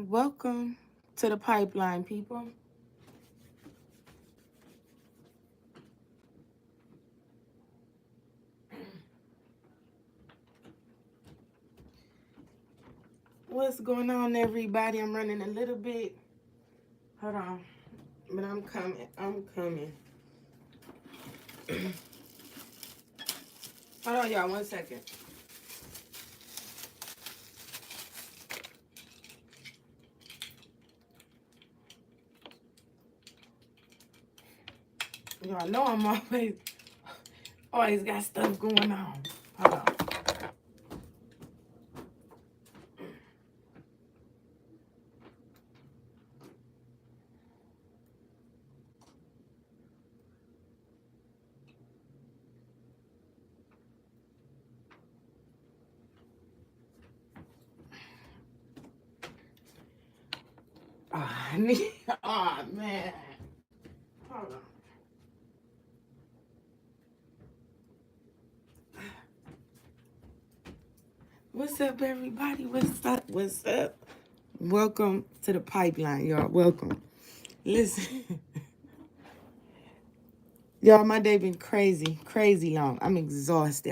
Welcome to the pipeline, people. What's going on, everybody? I'm running a little bit. Hold on. But I'm coming. I'm coming. Hold on, y'all. 1 second. Y'all know I'm always got stuff going on. Hold on. Oh, man. Hold on. What's up, everybody? What's up? What's up? Welcome to the pipeline, y'all. Welcome. Listen. Y'all, my day been crazy long. I'm exhausted.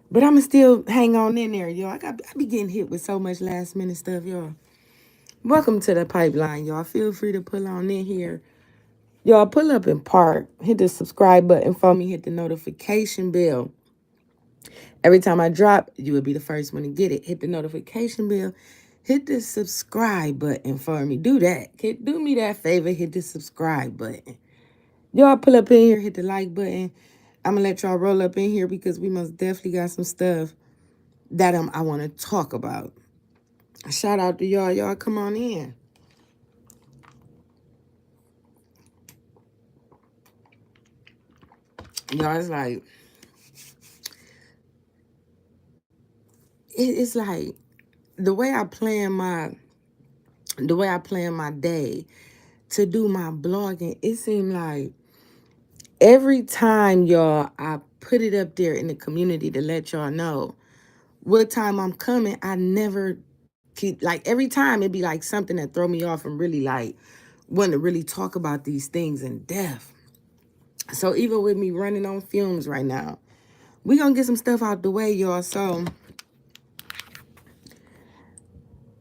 But I'ma still hang on in there, y'all. I be getting hit with so much last minute stuff, y'all. Welcome to the pipeline, y'all. Feel free to pull on in here. Y'all, pull up and park. Hit the subscribe button for me. Hit the notification bell. Every time I drop, you will be the first one to get it. Hit the notification bell. Hit the subscribe button for me. Do that. Do me that favor. Hit the subscribe button. Y'all pull up in here. Hit the like button. I'm going to let y'all roll up in here because we most definitely got some stuff that I want to talk about. Shout out to y'all. Y'all come on in. Y'all, it's like, it's like the way I plan my day to do my blogging, it seemed like every time, y'all, I put it up there in the community to let y'all know what time I'm coming, I never keep, like, every time it'd be like something that throw me off and really like want to really talk about these things in depth. So even with me running on fumes right now, we gonna get some stuff out the way, y'all. So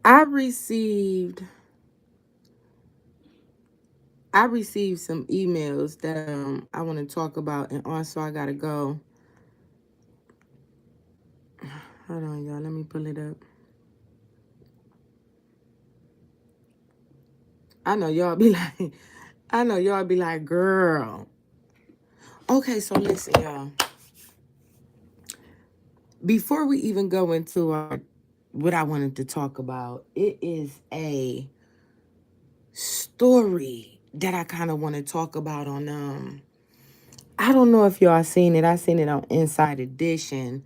I received some emails that I want to talk about, and also I gotta go. Hold on, y'all. Let me pull it up. I know y'all be like, girl. Okay, so listen, y'all. Before we even go into what I wanted to talk about, it is a story that I kind of want to talk about on I don't know if y'all seen it. I seen it on Inside Edition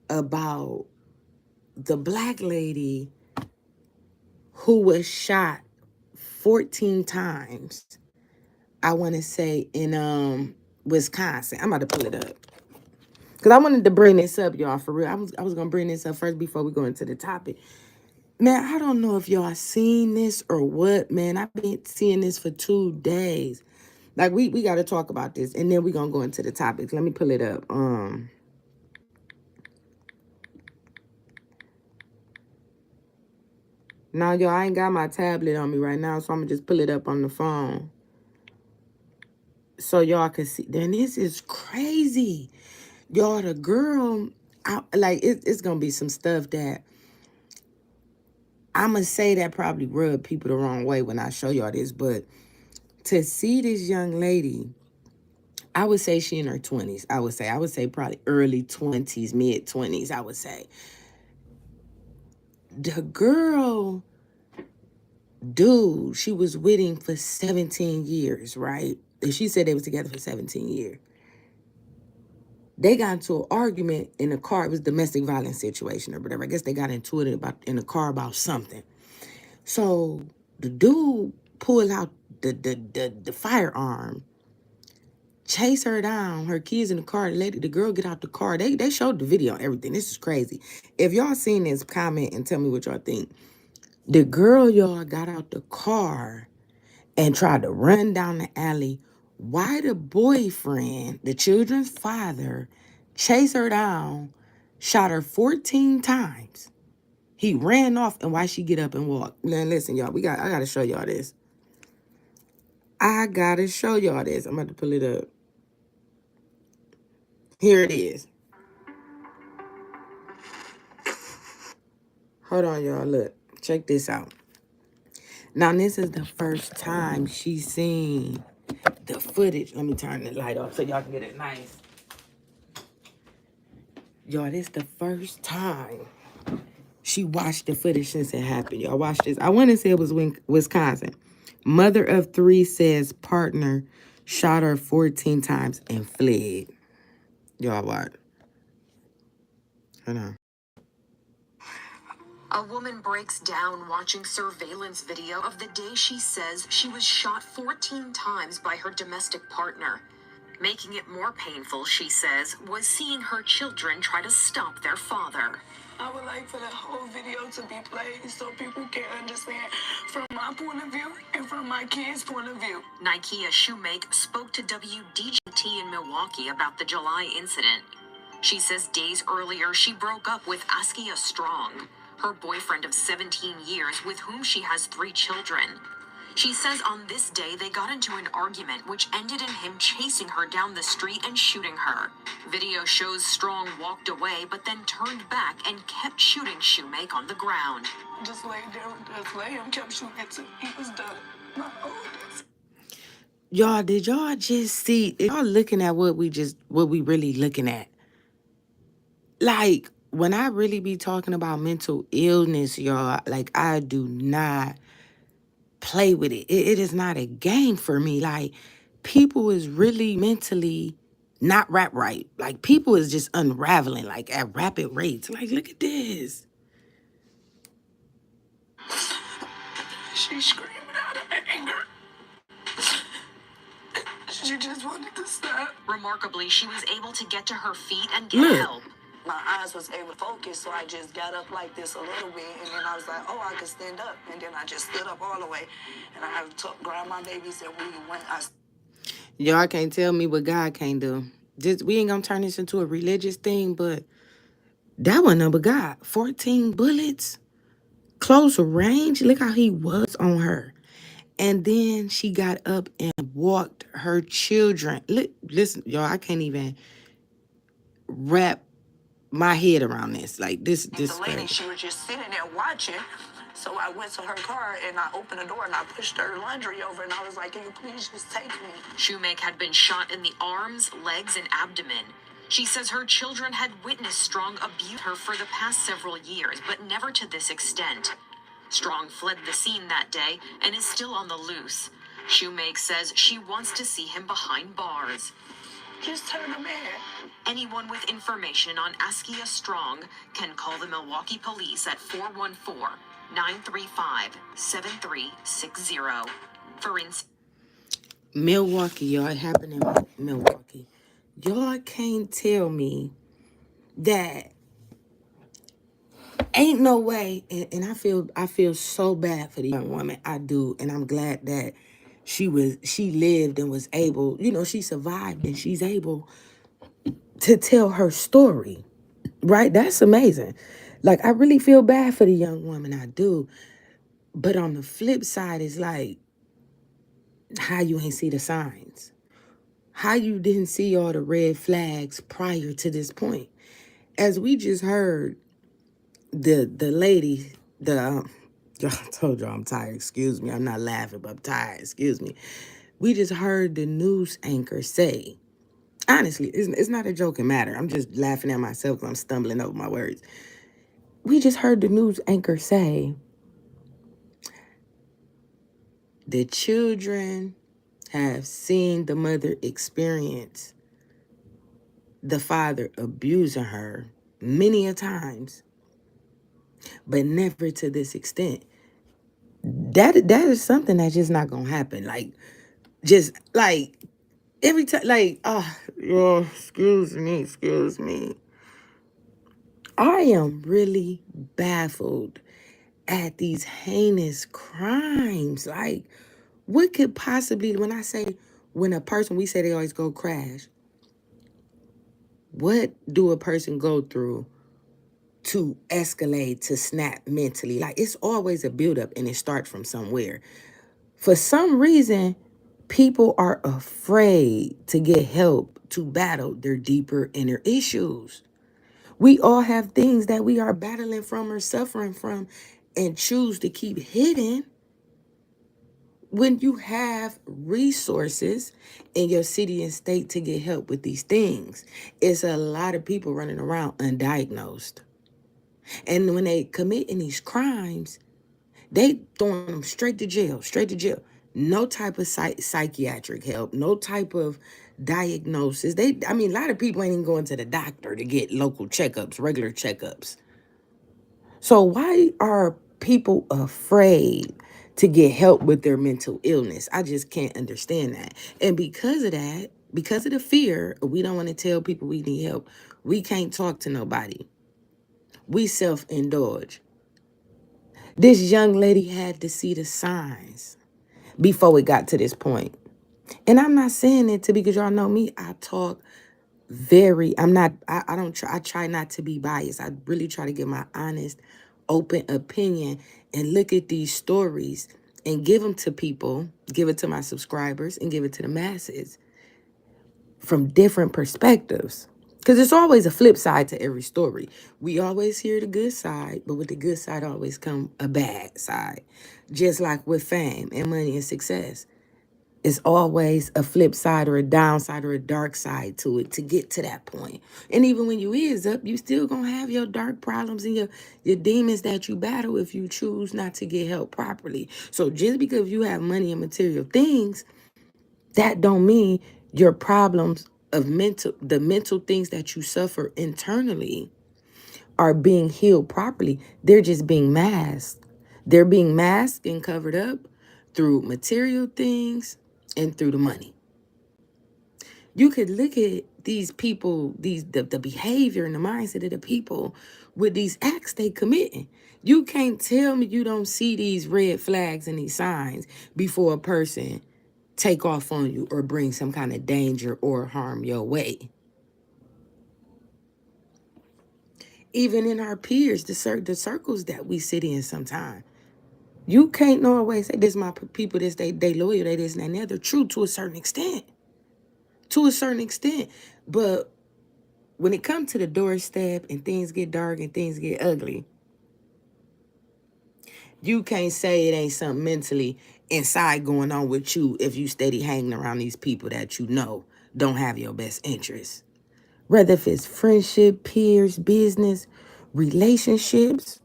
about the black lady who was shot 14 times. I want to say in Wisconsin. I'm about to pull it up. Because I wanted to bring this up, y'all, for real. I was going to bring this up first before we go into the topic. Man, I don't know if y'all seen this or what, man. I've been seeing this for 2 days. Like, we got to talk about this, and then we're going to go into the topics. Let me pull it up. Now, y'all, I ain't got my tablet on me right now, so I'm going to just pull it up on the phone so y'all can see. Then this is crazy. Y'all, the girl, it's going to be some stuff that I'm going to say that probably rub people the wrong way when I show y'all this, but to see this young lady, I would say she in her 20s. I would say probably early 20s, mid 20s, I would say. The girl, dude, she was with him for 17 years, right? And she said they was together for 17 years. They got into an argument in the car. It was a domestic violence situation or whatever. I guess they got into it in the car about something. So the dude pulled out the firearm, chase her down, her kids in the car, the girl get out the car. They showed the video and everything. This is crazy. If y'all seen this, comment and tell me what y'all think. The girl, y'all, got out the car and tried to run down the alley. Why the boyfriend, the children's father, chased her down, shot her 14 times. He ran off, and why she get up and walk? Now listen, y'all, I gotta show y'all this. I gotta show y'all this. I'm about to pull it up. Here it is. Hold on, y'all. Look, check this out. Now, this is the first time she's seen the footage. Let me turn the light off so y'all can get it nice. Y'all, this the first time she watched the footage since it happened. Y'all watch this. I want to say it was Wisconsin. Mother of 3 says partner shot her 14 times and fled. Y'all watch. Hold on. A woman breaks down watching surveillance video of the day she says she was shot 14 times by her domestic partner. Making it more painful, she says, was seeing her children try to stop their father. I would like for the whole video to be played so people can understand from my point of view and from my kids' point of view. Nikea Shoemake spoke to WDGT in Milwaukee about the July incident. She says days earlier she broke up with Askia Strong, her boyfriend of 17 years with whom she has 3 children. She says on this day they got into an argument which ended in him chasing her down the street and shooting her. Video shows Strong walked away but then turned back and kept shooting Shoemake on the ground. Just laid there and just lay him, kept shooting until he was done. My oldest. Y'all, did y'all just see? Y'all looking at what we really looking at? Like, when I really be talking about mental illness, y'all, like, I do not play with it. It is not a game for me. Like, people is really mentally not right. Like, people is just unraveling, like, at rapid rates. Like, look at this. She's screaming out of anger. She just wanted to stop. Remarkably, she was able to get to her feet and get help. My eyes was able to focus, so I just got up like this a little bit, and then I was like, oh, I can stand up. And then I just stood up all the way, and I grabbed my babies, and we went. Y'all can't tell me what God can't do. We ain't gonna turn this into a religious thing, but that wasn't number God. 14 bullets, close range. Look how he was on her. And then she got up and walked her children. Listen, y'all, I can't even wrap my head around this. Like, this The lady, crazy. she was just sitting there watching. So I went to her car and I opened the door and I pushed her laundry over and I was like, can you please just take me? Shoemake had been shot in the arms, legs, and abdomen. She says her children had witnessed Strong abuse her for the past several years, but never to this extent. Strong fled the scene that day and is still on the loose. Shoemake says she wants to see him behind bars. Just turn him in. Anyone with information on Askia Strong can call the Milwaukee Police at 414-935-7360. For instance, Milwaukee, y'all. It happened in Milwaukee. Y'all can't tell me that ain't no way. And I feel so bad for the young woman. I do. And I'm glad that she lived and was able, she survived and she's able to tell her story. Right? That's amazing. Like, I really feel bad for the young woman. I do. But on the flip side, it's like, how you ain't see the signs? How you didn't see all the red flags prior to this point? As we just heard, the lady, I told y'all I'm tired. Excuse me. I'm not laughing, but I'm tired. Excuse me. We just heard the news anchor say, honestly, it's not a joking matter. I'm just laughing at myself because I'm stumbling over my words. We just heard the news anchor say the children have seen the mother experience the father abusing her many a times, but never to this extent. That is something that's just not gonna happen. Like, just like every time, like, oh, excuse me. I am really baffled at these heinous crimes. Like, what could possibly, when I say, when a person, we say they always go crash, what do a person go through to escalate, to snap mentally? Like, it's always a buildup and it starts from somewhere. For some reason, people are afraid to get help to battle their deeper inner issues. We all have things that we are battling from or suffering from and choose to keep hidden when you have resources in your city and state to get help with these things. It's a lot of people running around undiagnosed. And when they committing these crimes, they throwing them straight to jail, straight to jail. No type of psychiatric help, no type of diagnosis. I mean, a lot of people ain't even going to the doctor to get local checkups, regular checkups. So why are people afraid to get help with their mental illness? I just can't understand that. And because of that, because of the fear, we don't want to tell people we need help. We can't talk to nobody. We self-indulge. This young lady had to see the signs before it got to this point. And I'm not saying it to, because y'all know me, I talk I don't try, I try not to be biased. I really try to give my honest, open opinion and look at these stories and give them to people, give it to my subscribers and give it to the masses from different perspectives. Because there's always a flip side to every story. We always hear the good side, but with the good side always come a bad side. Just like with fame and money and success. It's always a flip side or a downside or a dark side to it to get to that point. And even when you is up, you still gonna have your dark problems and your demons that you battle if you choose not to get help properly. So just because you have money and material things, that don't mean your problems of the mental things that you suffer internally are being healed properly. They're just being masked. They're being masked and covered up through material things and through the money. You could look at these people, the behavior and the mindset of the people with these acts they committing. You can't tell me you don't see these red flags and these signs before a person take off on you or bring some kind of danger or harm your way. Even in our peers, the circles that we sit in sometimes. You can't always say, this my people, this they loyal, they this and that. They're true to a certain extent. To a certain extent. But when it comes to the doorstep and things get dark and things get ugly, you can't say it ain't something mentally inside going on with you if you steady hanging around these people that you know don't have your best interests. Whether if it's friendship, peers, business, relationships,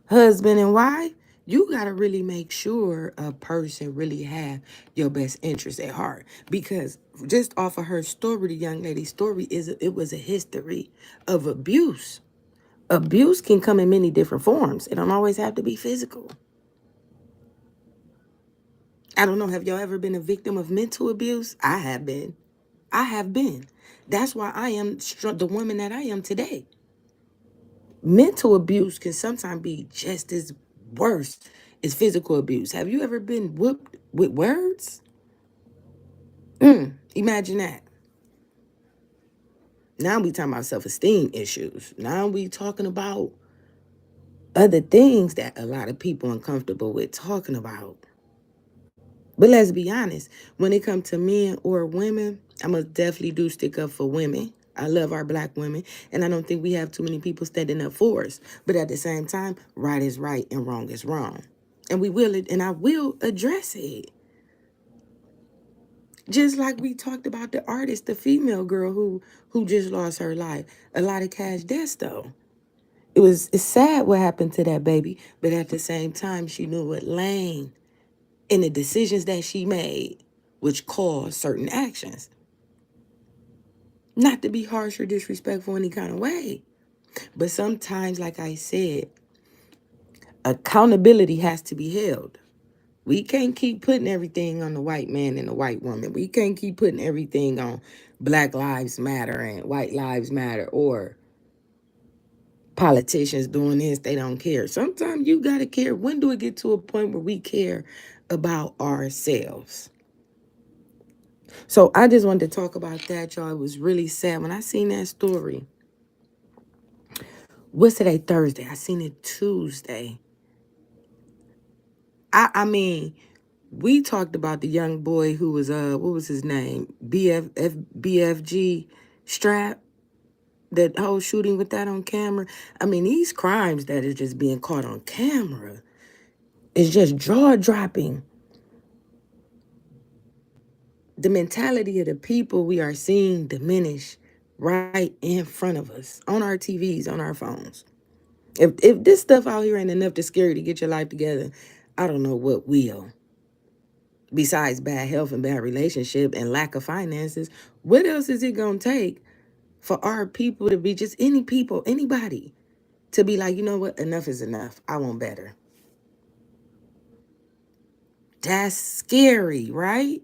husband and wife, you got to really make sure a person really have your best interest at heart. Because just off of her story, the young lady's story, it was a history of abuse. Abuse can come in many different forms. It don't always have to be physical. I don't know, have y'all ever been a victim of mental abuse? I have been. I have been. That's why I am the woman that I am today. Mental abuse can sometimes be just as worse as physical abuse. Have you ever been whooped with words? Imagine that. Now we talking about self-esteem issues. Now we talking about other things that a lot of people uncomfortable with talking about. But let's be honest, when it comes to men or women, I must definitely do stick up for women. I love our black women, and I don't think we have too many people standing up for us. But at the same time, right is right and wrong is wrong. And I will address it. Just like we talked about the artist, the female girl who just lost her life. A lot of cash debts though. It's sad what happened to that baby, but at the same time, she knew what lane and the decisions that she made, which caused certain actions. Not to be harsh or disrespectful any kind of way, but sometimes, like I said, accountability has to be held. We can't keep putting everything on the white man and the white woman. We can't keep putting everything on Black Lives Matter and White Lives Matter or politicians doing this, they don't care. Sometimes you got to care. When do it get to a point where we care about ourselves? So I just wanted to talk about that, y'all. It was really sad when I seen that story. What's today? Thursday. I seen it Tuesday. I mean, we talked about the young boy who was what was his name? BFG Strap. That whole shooting with that on camera. I mean, these crimes that is just being caught on camera is just jaw dropping. The mentality of the people we are seeing diminish right in front of us on our TVs, on our phones. If this stuff out here ain't enough to scare you to get your life together, I don't know what will. Besides bad health and bad relationship and lack of finances, what else is it gonna take for our people to be just anybody, to be like, you know what, enough is enough. I want better. That's scary, right?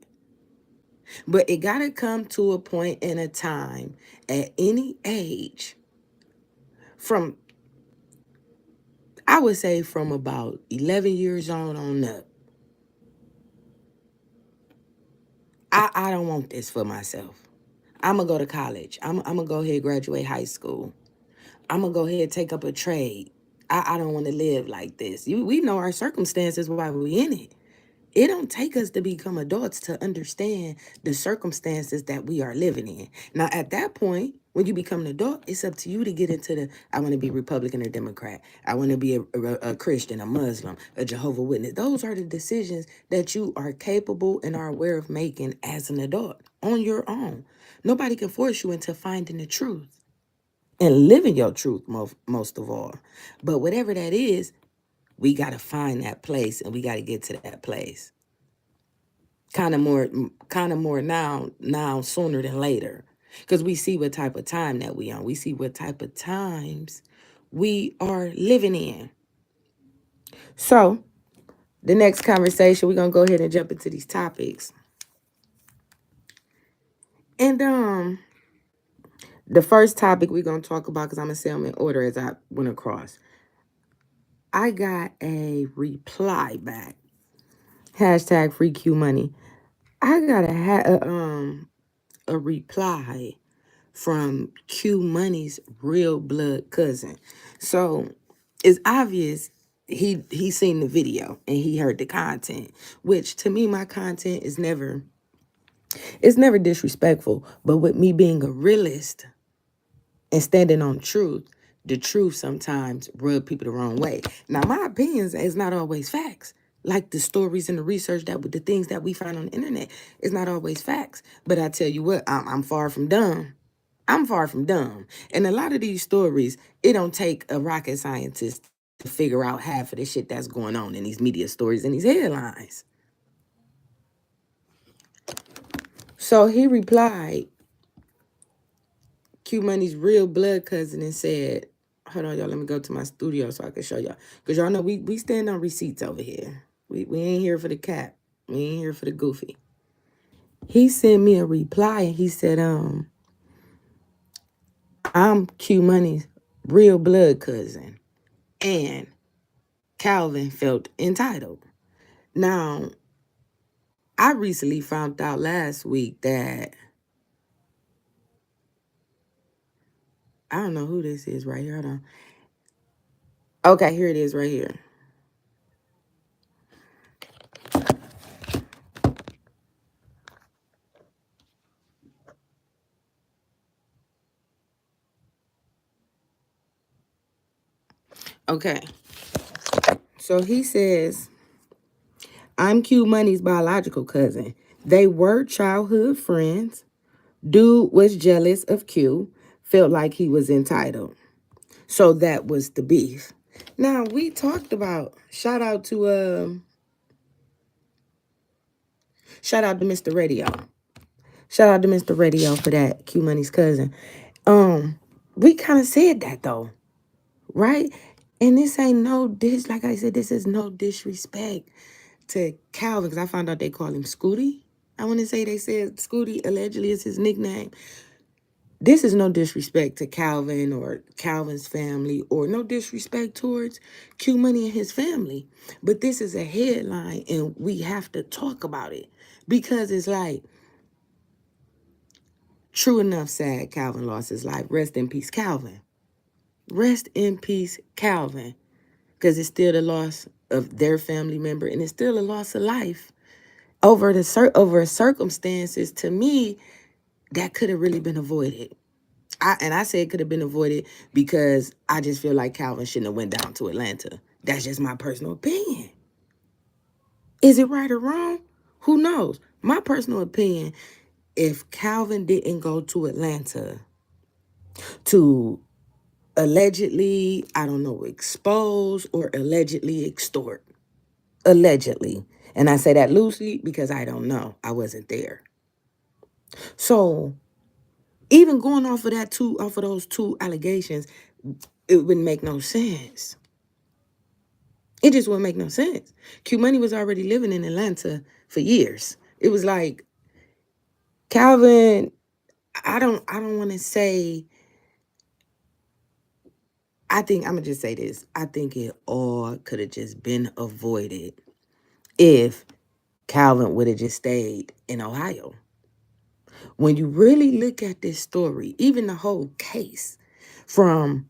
But it gotta come to a point in a time at any age from, I would say from about 11 years on up. I don't want this for myself. I'm going to go to college. I'm going to go ahead and graduate high school. I'm going to go ahead and take up a trade. I don't want to live like this. We know our circumstances while we in it. It don't take us to become adults to understand the circumstances that we are living in. Now, at that point, when you become an adult, it's up to you to get into the, I want to be Republican or Democrat. I want to be a Christian, a Muslim, a Jehovah Witness. Those are the decisions that you are capable and are aware of making as an adult on your own. Nobody can force you into finding the truth and living your truth most of all. But whatever that is, we got to find that place and we got to get to that place. Kind of more now sooner than later. Because we see what type of time that we on. We see what type of times we are living in. So the next conversation, we're gonna go ahead and jump into these topics. And the first topic we're gonna talk about, because I'm gonna say them in order as I went across. I got a reply back. Hashtag free Q money. I got a reply from Q Money's real blood cousin. So it's obvious he seen the video and he heard the content, which to me, my content is never, it's never disrespectful. But with me being a realist and standing on truth, the truth sometimes rub people the wrong way. Now, my opinions is not always facts. Like the stories and the research that with the things that we find on the internet is not always facts. But I tell you what, I'm far from dumb. I'm far from dumb. And a lot of these stories, it don't take a rocket scientist to figure out half of the shit that's going on in these media stories and these headlines. So he replied, Q Money's real blood cousin, and said, hold on, y'all, let me go to my studio so I can show y'all. Because y'all know we stand on receipts over here. We ain't here for the cap. We ain't here for the goofy. He sent me a reply and he said, I'm Q Money's real blood cousin. And Calvin felt entitled. Now, I recently found out last week that, I don't know who this is right here. Hold on. Okay, here it is right here. Okay. So he says, I'm Q Money's biological cousin. They were childhood friends. Dude was jealous of Q, felt like he was entitled. So that was the beef. Now, we talked about, shout out to Mr. Radio. Shout out to Mr. Radio for that, Q Money's cousin. We kind of said that though, right? And this ain't like I said, this is no disrespect to Calvin, because I found out they call him Scooty. I want to say they said Scooty allegedly is his nickname. This is no disrespect to Calvin or Calvin's family, or no disrespect towards Q Money and his family. But this is a headline and we have to talk about it, because it's like, true enough, sad, Calvin lost his life. Rest in peace, Calvin. Rest in peace, Calvin. Because it's still the loss of their family member, and it's still a loss of life over circumstances, to me, that could have really been avoided. I say it could have been avoided because I just feel like Calvin shouldn't have went down to Atlanta. That's just my personal opinion. Is it right or wrong? Who knows? My personal opinion, if Calvin didn't go to Atlanta to allegedly, I don't know, expose or allegedly extort. Allegedly. And I say that loosely because I don't know. I wasn't there. So even going off of those two allegations, it wouldn't make no sense. It just wouldn't make no sense. Q Money was already living in Atlanta for years. It was like Calvin, I don't want to say, I think I'm gonna just say this. I think it all could have just been avoided if Calvin would have just stayed in Ohio. When you really look at this story, even the whole case, from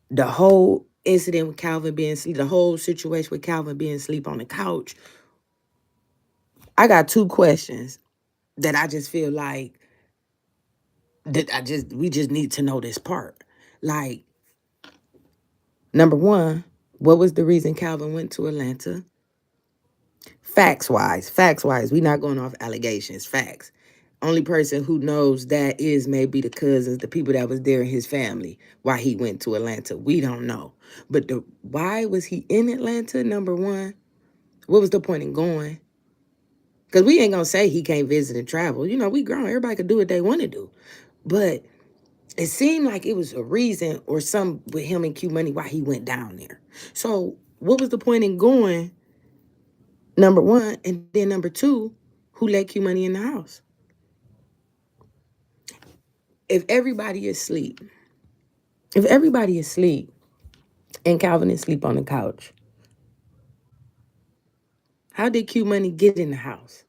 the whole incident with Calvin being asleep, the whole situation with Calvin being asleep on the couch, I got two questions that I just feel like that we just need to know this part. Like, number one, what was the reason Calvin went to Atlanta? Facts wise, we not going off allegations. Facts. Only person who knows that is maybe the cousins, the people that was there in his family. Why he went to Atlanta, we don't know. But why was he in Atlanta? Number one, what was the point in going? Because we ain't gonna say he can't visit and travel. You know, we grown. Everybody could do what they want to do. But it seemed like it was a reason or some with him and Q Money why he went down there. So what was the point in going? Number one, and then number two, who let Q Money in the house? If everybody is asleep, if everybody is asleep and Calvin is asleep on the couch, how did Q Money get in the house?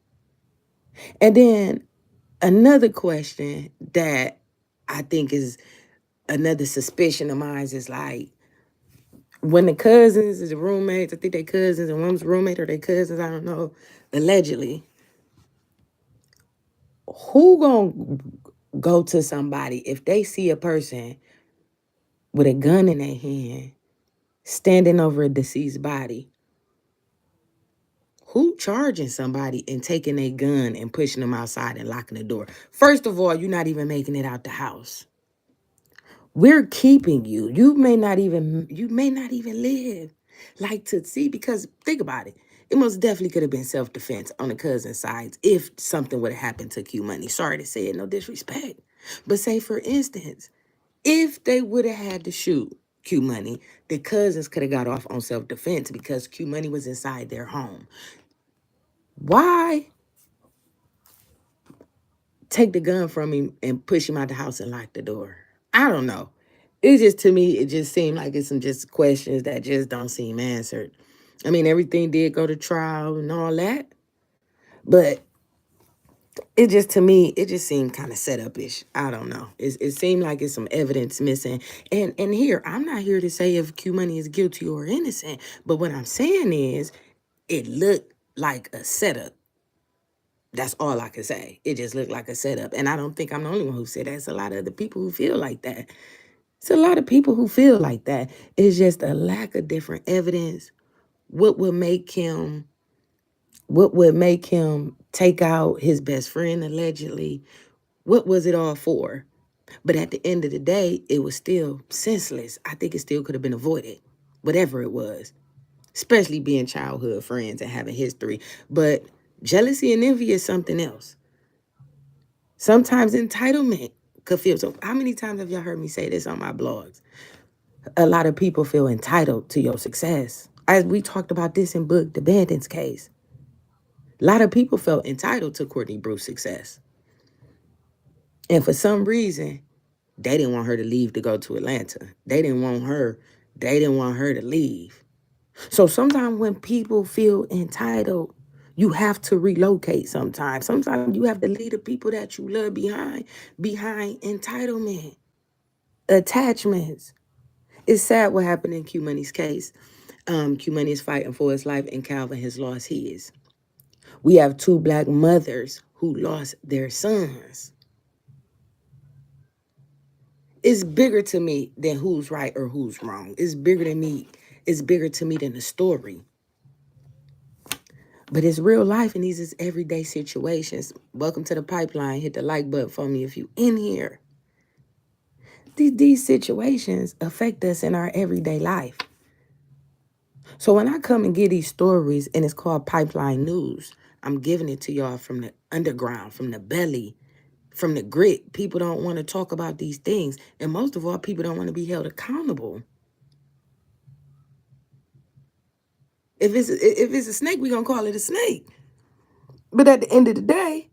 And then another question that I think is another suspicion of mine is like, when the cousins is the roommates, I think they cousins, and one's roommate or they cousins, I don't know, allegedly, who gonna go to somebody if they see a person with a gun in their hand standing over a deceased body? Who charging somebody and taking a gun and pushing them outside and locking the door? First of all, you're not even making it out the house. We're keeping you. You may not even live like to see, because think about it. It most definitely could have been self-defense on the cousin sides if something would have happened to Q Money. Sorry to say it, no disrespect. But say for instance, if they would have had to shoot Q Money, the cousins could have got off on self-defense because Q Money was inside their home. Why take the gun from him and push him out the house and lock the door? I don't know. It just, to me, it just seemed like it's some just questions that just don't seem answered. I mean, everything did go to trial and all that, but it just, to me, it just seemed kind of set up-ish. I don't know. It seemed like it's some evidence missing. And here, I'm not here to say if Q Money is guilty or innocent, but what I'm saying is it looked like a setup. That's all I can say. It just looked like a setup. And I don't think I'm the only one who said that. It's a lot of other people who feel like that. It's a lot of people who feel like that. It's just a lack of different evidence. What would make him take out his best friend allegedly? What was it all for? But at the end of the day, it was still senseless. I think it still could have been avoided, whatever it was, especially being childhood friends and having history. But jealousy and envy is something else. Sometimes entitlement could feel so. How many times have y'all heard me say this on my blogs? A lot of people feel entitled to your success. As we talked about this in book, The Bandit's Case. A lot of people felt entitled to Courtney Bruce's success. And for some reason, they didn't want her to leave to go to Atlanta. They didn't want her to leave. So sometimes when people feel entitled, you have to relocate sometimes. Sometimes you have to leave the people that you love behind entitlement, attachments. It's sad what happened in Q Money's case. Q Money is fighting for his life, and Calvin has lost his. We have two black mothers who lost their sons. It's bigger to me than who's right or who's wrong. It's bigger than me. It's bigger to me than the story. But it's real life and these is everyday situations. Welcome to the pipeline. Hit the like button for me if you in here. These situations affect us in our everyday life. So when I come and get these stories and it's called Pipeline News, I'm giving it to y'all from the underground, from the belly, from the grit. People don't want to talk about these things. And most of all, people don't want to be held accountable. If it's a snake, we're going to call it a snake. But at the end of the day,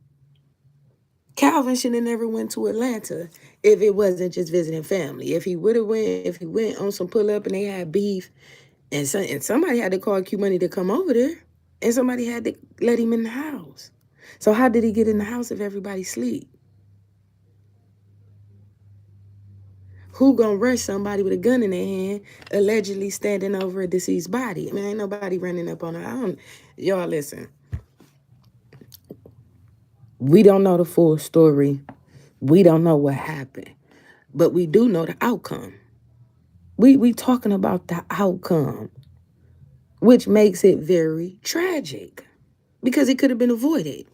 Calvin should have never went to Atlanta if it wasn't just visiting family. If he went on some pull up and they had beef, and somebody had to call Q Money to come over there, and somebody had to let him in the house. So how did he get in the house if everybody sleep? Who gonna rush somebody with a gun in their hand, allegedly standing over a deceased body? I mean, ain't nobody running up on her. Y'all listen. We don't know the full story. We don't know what happened, but we do know the outcome. We talking about the outcome, which makes it very tragic because it could have been avoided.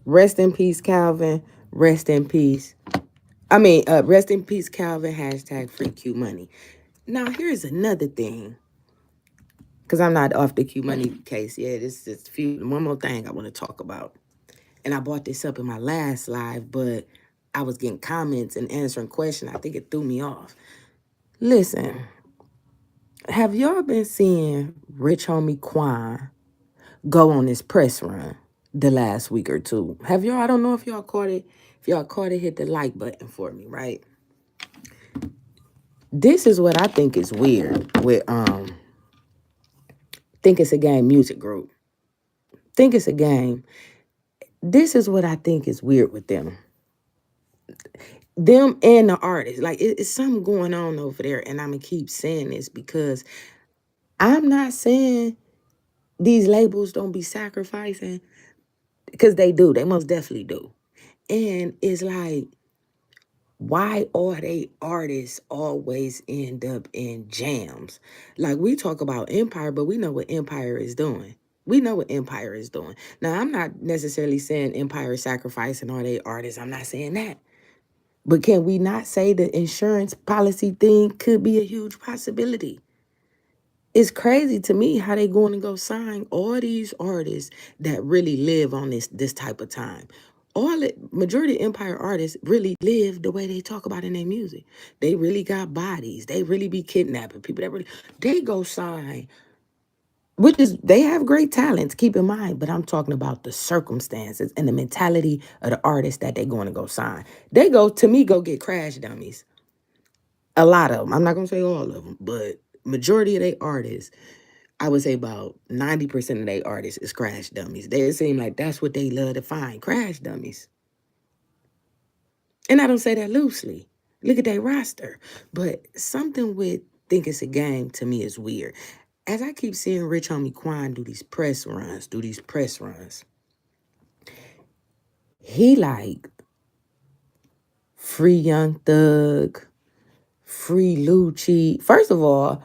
Rest in peace, Calvin. Rest in peace. Rest in peace, Calvin. Hashtag free Q Money. Now, here's another thing. Because I'm not off the Q Money case yet. It's just one more thing I want to talk about. And I brought this up in my last live, but I was getting comments and answering questions. I think it threw me off. Listen, have y'all been seeing Rich Homie Quan go on his press run the last week or two? Have y'all? I don't know if y'all caught it. If y'all caught it, hit the like button for me, right? This is what I think is weird with Think It's a Game music group. Think It's a Game. This is what I think is weird with them. Them and the artists. Like, it's something going on over there. And I'm going to keep saying this because I'm not saying these labels don't be sacrificing, because they do. They most definitely do. And it's like, why are they artists always end up in jams? Like, we talk about Empire, but we know what Empire is doing. We know what Empire is doing. Now, I'm not necessarily saying Empire is sacrificing all they artists. I'm not saying that. But can we not say the insurance policy thing could be a huge possibility? It's crazy to me how they going to go sign all these artists that really live on this type of time. Majority of Empire artists really live the way they talk about in their music. They really got bodies. They really be kidnapping people. They go sign, which is, they have great talents, keep in mind, but I'm talking about the circumstances and the mentality of the artists that they going to go sign. They go get crash dummies. A lot of them. I'm not going to say all of them, but majority of they artists, I would say about 90% of they artists is crash dummies. They seem like that's what they love to find, crash dummies. And I don't say that loosely. Look at their roster. But something with Think It's a Game to me is weird. As I keep seeing Rich Homie Quan do these press runs, he like free Young Thug, free Lucci. First of all,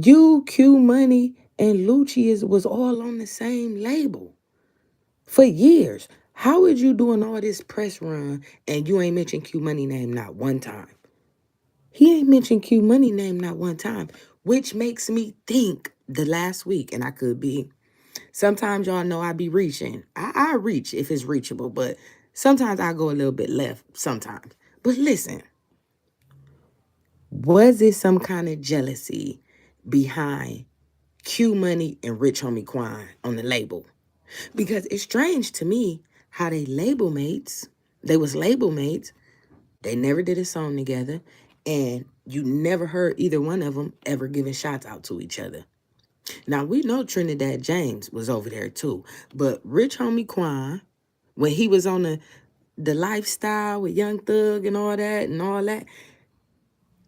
Q Money and Lucci was all on the same label for years. How is you doing all this press run and you ain't mentioned Q Money name not one time? He ain't mentioned Q Money name not one time, which makes me think the last week, and I could be. Sometimes y'all know I be reaching. I reach if it's reachable, but sometimes I go a little bit left sometimes. But listen, was it some kind of jealousy behind Q Money and Rich Homie Quan on the label? Because it's strange to me how they label mates. They was label mates. They never did a song together. And you never heard either one of them ever giving shots out to each other. Now, we know Trinidad James was over there too. But Rich Homie Quan, when he was on the lifestyle with Young Thug and all that,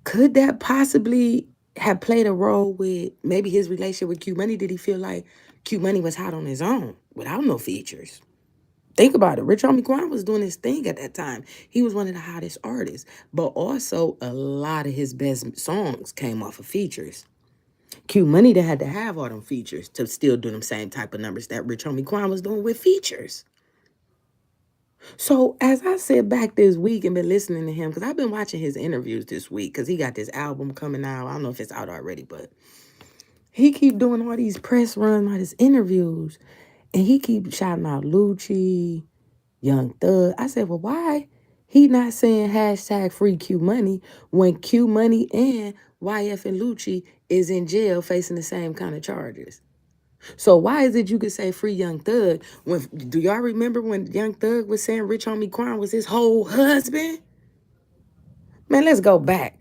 could that possibly have played a role with maybe his relationship with Q Money? Did he feel like Q Money was hot on his own without no features? Think about it. Rich Homie Quan was doing his thing at that time. He was one of the hottest artists. But also, a lot of his best songs came off of features. Q Money that had to have all them features to still do them same type of numbers that Rich Homie Quan was doing with features. So as I sit back this week and been listening to him, because I've been watching his interviews this week, because he got this album coming out. I don't know if it's out already, but he keep doing all these press runs, all these interviews, and he keep shouting out Lucci, Young Thug. I said, well, why he not saying hashtag free Q Money when Q Money and YF and Lucci is in jail facing the same kind of charges? So why is it you could say free Young Thug when, do y'all remember when Young Thug was saying Rich Homie Quan was his whole husband? Man, let's go back.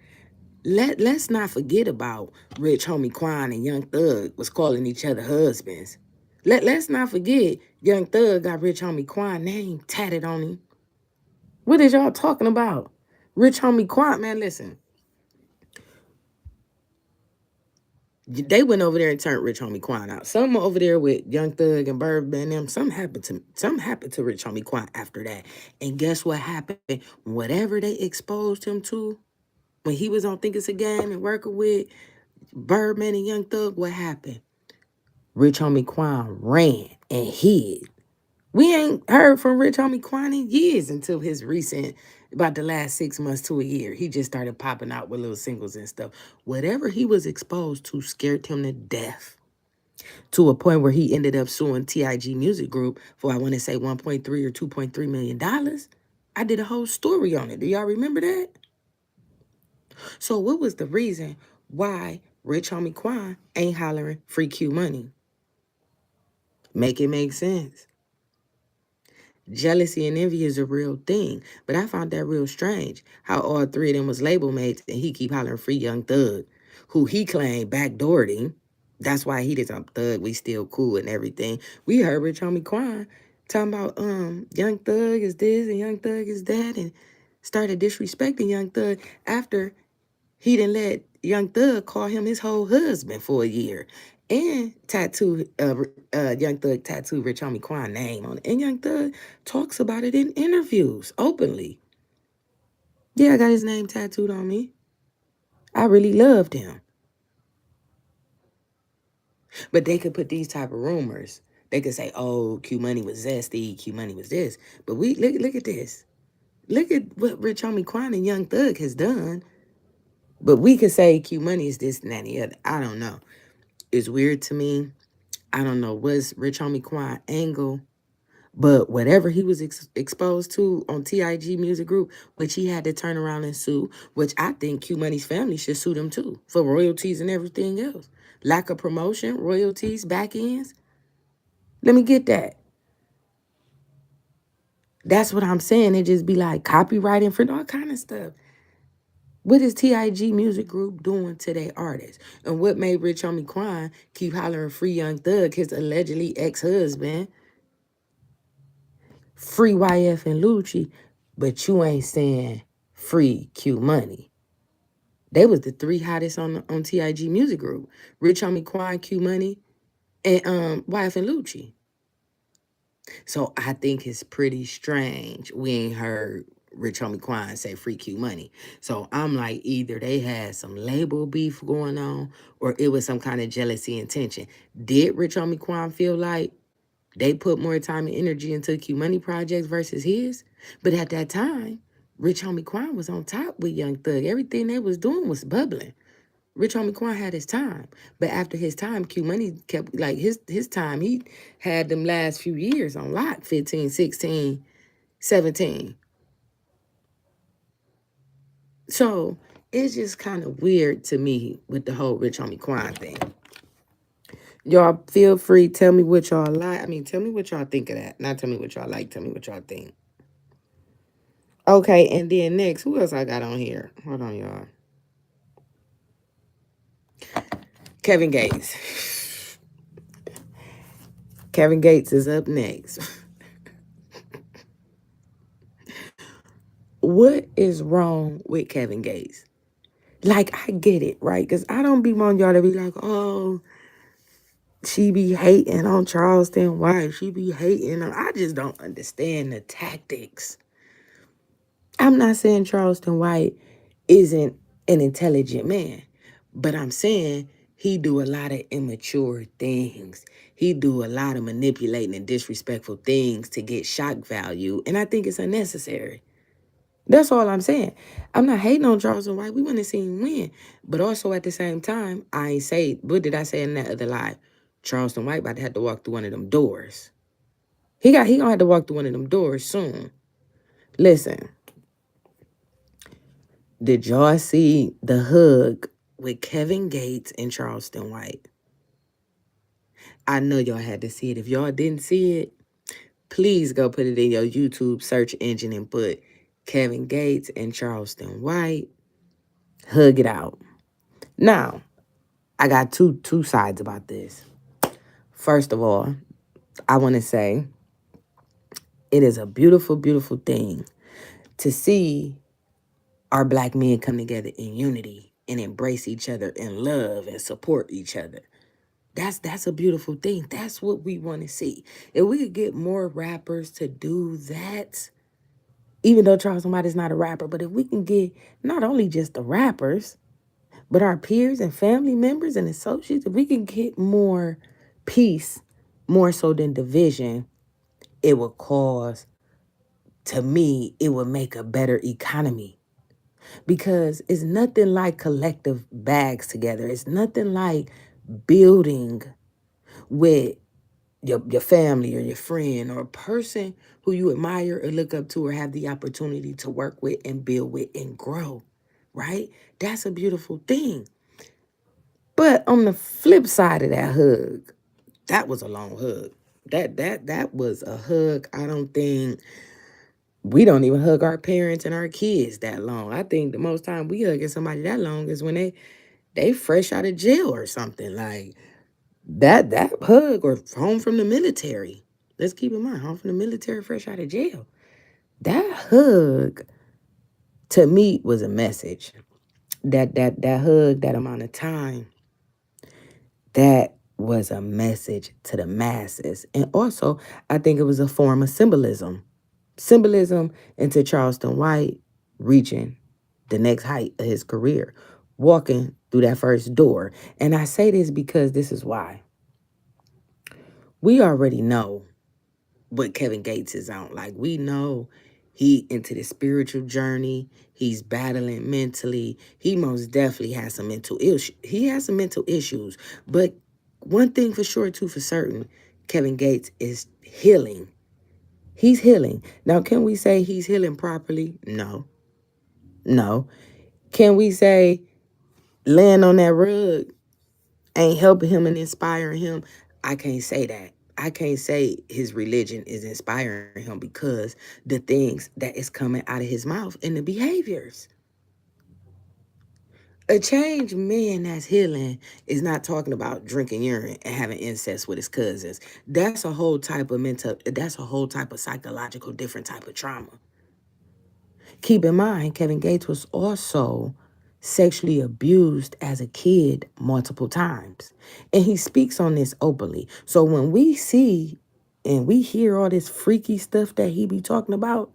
Let's not forget about Rich Homie Quan and Young Thug was calling each other husbands. Let's not forget Young Thug got Rich Homie Quan name tatted on him. What is y'all talking about? Rich Homie Quan, man, listen. They went over there and turned Rich Homie Quan out. Some over there with Young Thug and Birdman and them. Something happened to Rich Homie Quan after that. And guess what happened? Whatever they exposed him to, when he was on Think It's a Game and working with Birdman and Young Thug, what happened? Rich Homie Quan ran and hid. We ain't heard from Rich Homie Quan in years until his recent, about the last 6 months to a year. He just started popping out with little singles and stuff. Whatever he was exposed to scared him to death, to a point where he ended up suing TIG Music Group for, I want to say, 1.3 or $2.3 million. I did a whole story on it. Do y'all remember that? So what was the reason why Rich Homie Quan ain't hollering free Q Money? Make it make sense. Jealousy and envy is a real thing, but I found that real strange, how all three of them was label mates and he keep hollering free Young Thug, who he claimed backdoored him. That's why he did some Thug, we still cool and everything. We heard Rich Homie Quan talking about Young Thug is this and Young Thug is that, and started disrespecting Young Thug after he didn't let Young Thug call him his whole husband for a year. And Young Thug tattooed Rich Homie Quan name on it. And Young Thug talks about it in interviews openly. Yeah, I got his name tattooed on me. I really loved him. But they could put these type of rumors. They could say, oh, Q Money was zesty, Q Money was this. But we look at this. Look at what Rich Homie Quan and Young Thug has done. But we could say Q Money is this and that and the other. I don't know. It's weird to me. I don't know what's Rich Homie Quan angle, but whatever he was exposed to on TIG Music Group, which he had to turn around and sue, which I think Q Money's family should sue them too for royalties and everything else. Lack of promotion, royalties, back ends. Let me get that. That's what I'm saying. It just be like copyright infringement, all kind of stuff. What is TIG Music Group doing to their artists? And what made Rich Homie Quan keep hollering free Young Thug, his allegedly ex-husband, free YF and Lucci, but you ain't saying free Q Money? They was the three hottest on TIG Music Group. Rich Homie Quan, Q Money, and YF and Lucci. So I think it's pretty strange we ain't heard Rich Homie Quan say free Q Money. So I'm like, either they had some label beef going on or it was some kind of jealousy and tension. Did Rich Homie Quan feel like they put more time and energy into Q Money projects versus his? But at that time, Rich Homie Quan was on top with Young Thug. Everything they was doing was bubbling. Rich Homie Quan had his time. But after his time, Q Money kept, like, his time, he had them last few years on lock, 15, 16, 17. So it's just kind of weird to me with the whole Rich Homie Quan thing. Y'all feel free. Tell me what y'all like. I mean, tell me what y'all think of that. Not tell me what y'all like. Tell me what y'all think. Okay, and then next, who else I got on here? Hold on, y'all. Kevin Gates. Kevin Gates is up next. What is wrong with Kevin Gates? Like, I get it, right? Because I don't be wanting y'all to be like, oh, she be hating on Charleston White. She be hating on. I just don't understand the tactics. I'm not saying Charleston White isn't an intelligent man, but I'm saying he do a lot of immature things. He do a lot of manipulating and disrespectful things to get shock value, and I think it's unnecessary. That's all I'm saying. I'm not hating on Charleston White. We want to see him win. But also at the same time, I ain't say, what did I say in that other lie? Charleston White about to have to walk through one of them doors. He gonna have to walk through one of them doors soon. Listen, did y'all see the hug with Kevin Gates and Charleston White? I know y'all had to see it. If y'all didn't see it, please go put it in your YouTube search engine and put Kevin Gates and Charleston White. Hug it out. Now, I got two sides about this. First of all, I want to say it is a beautiful, beautiful thing to see our black men come together in unity and embrace each other and love and support each other. That's a beautiful thing. That's what we want to see. If we could get more rappers to do that, even though Charles White is not a rapper, but if we can get not only just the rappers, but our peers and family members and associates, if we can get more peace, more so than division, it would cause, to me, it would make a better economy. Because it's nothing like collective bags together. It's nothing like building with your family or your friend or a person who you admire or look up to or have the opportunity to work with and build with and grow, right? That's a beautiful thing. But on the flip side of that hug, that was a long hug. That was a hug. I don't think we don't even hug our parents and our kids that long. I think the most time we hugging somebody that long is when they fresh out of jail or something. Like that hug or home from the military. Let's keep in mind, home from the military, fresh out of jail. That hug to me was a message. That hug, that amount of time, that was a message to the masses. And also, I think it was a form of symbolism. Symbolism into Charleston White reaching the next height of his career, walking through that first door. And I say this because this is why. We already know what Kevin Gates is on. Like, we know he into the spiritual journey. He's battling mentally. He most definitely has some mental issues. He has some mental issues. But one thing for sure, too, for certain, Kevin Gates is healing. He's healing. Now, can we say he's healing properly? No. No. Can we say laying on that rug ain't helping him and inspiring him? I can't say that. I can't say his religion is inspiring him because the things that is coming out of his mouth and the behaviors. A changed man that's healing is not talking about drinking urine and having incest with his cousins. That's a whole type of that's a whole type of psychological, different type of trauma. Keep in mind, Kevin Gates was also sexually abused as a kid multiple times. And he speaks on this openly. So when we see and we hear all this freaky stuff that he be talking about,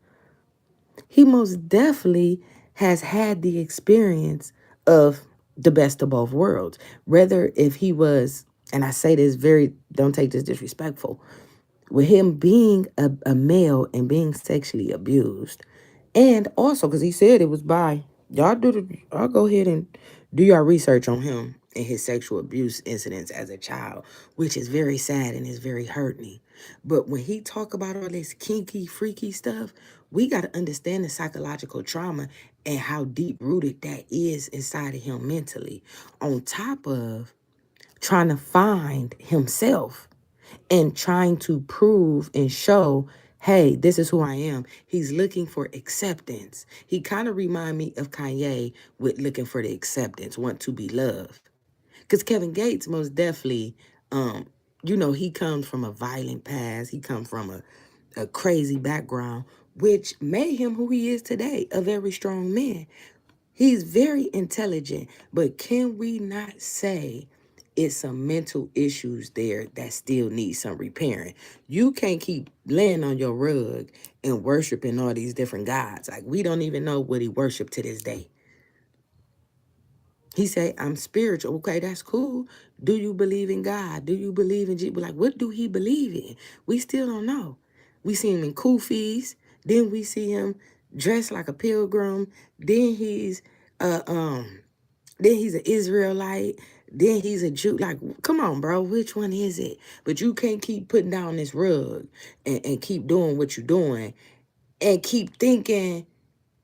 he most definitely has had the experience of the best of both worlds. Whether if he was, and I say this very, don't take this disrespectful, with him being a male and being sexually abused. And also, because he said it was by, I'll go ahead and do your research on him and his sexual abuse incidents as a child, which is very sad and is very hurting. But when he talk about all this kinky, freaky stuff, we got to understand the psychological trauma and how deep rooted that is inside of him mentally. On top of trying to find himself and trying to prove and show, hey, this is who I am. He's looking for acceptance. He kind of remind me of Kanye with looking for the acceptance, want to be loved. Because Kevin Gates most definitely, he comes from a violent past. He comes from a crazy background, which made him who he is today, a very strong man. He's very intelligent, but can we not say it's some mental issues there that still need some repairing? You can't keep laying on your rug and worshiping all these different gods. Like, we don't even know what he worshiped to this day. He say, I'm spiritual. Okay, that's cool. Do you believe in God? Do you believe in Jesus? Like, what do he believe in? We still don't know. We see him in kufis. Then we see him dressed like a pilgrim. Then he's uh um then he's an Israelite. Then he's a Jew. Like, come on, bro. Which one is it? But you can't keep putting down this rug and keep doing what you're doing and keep thinking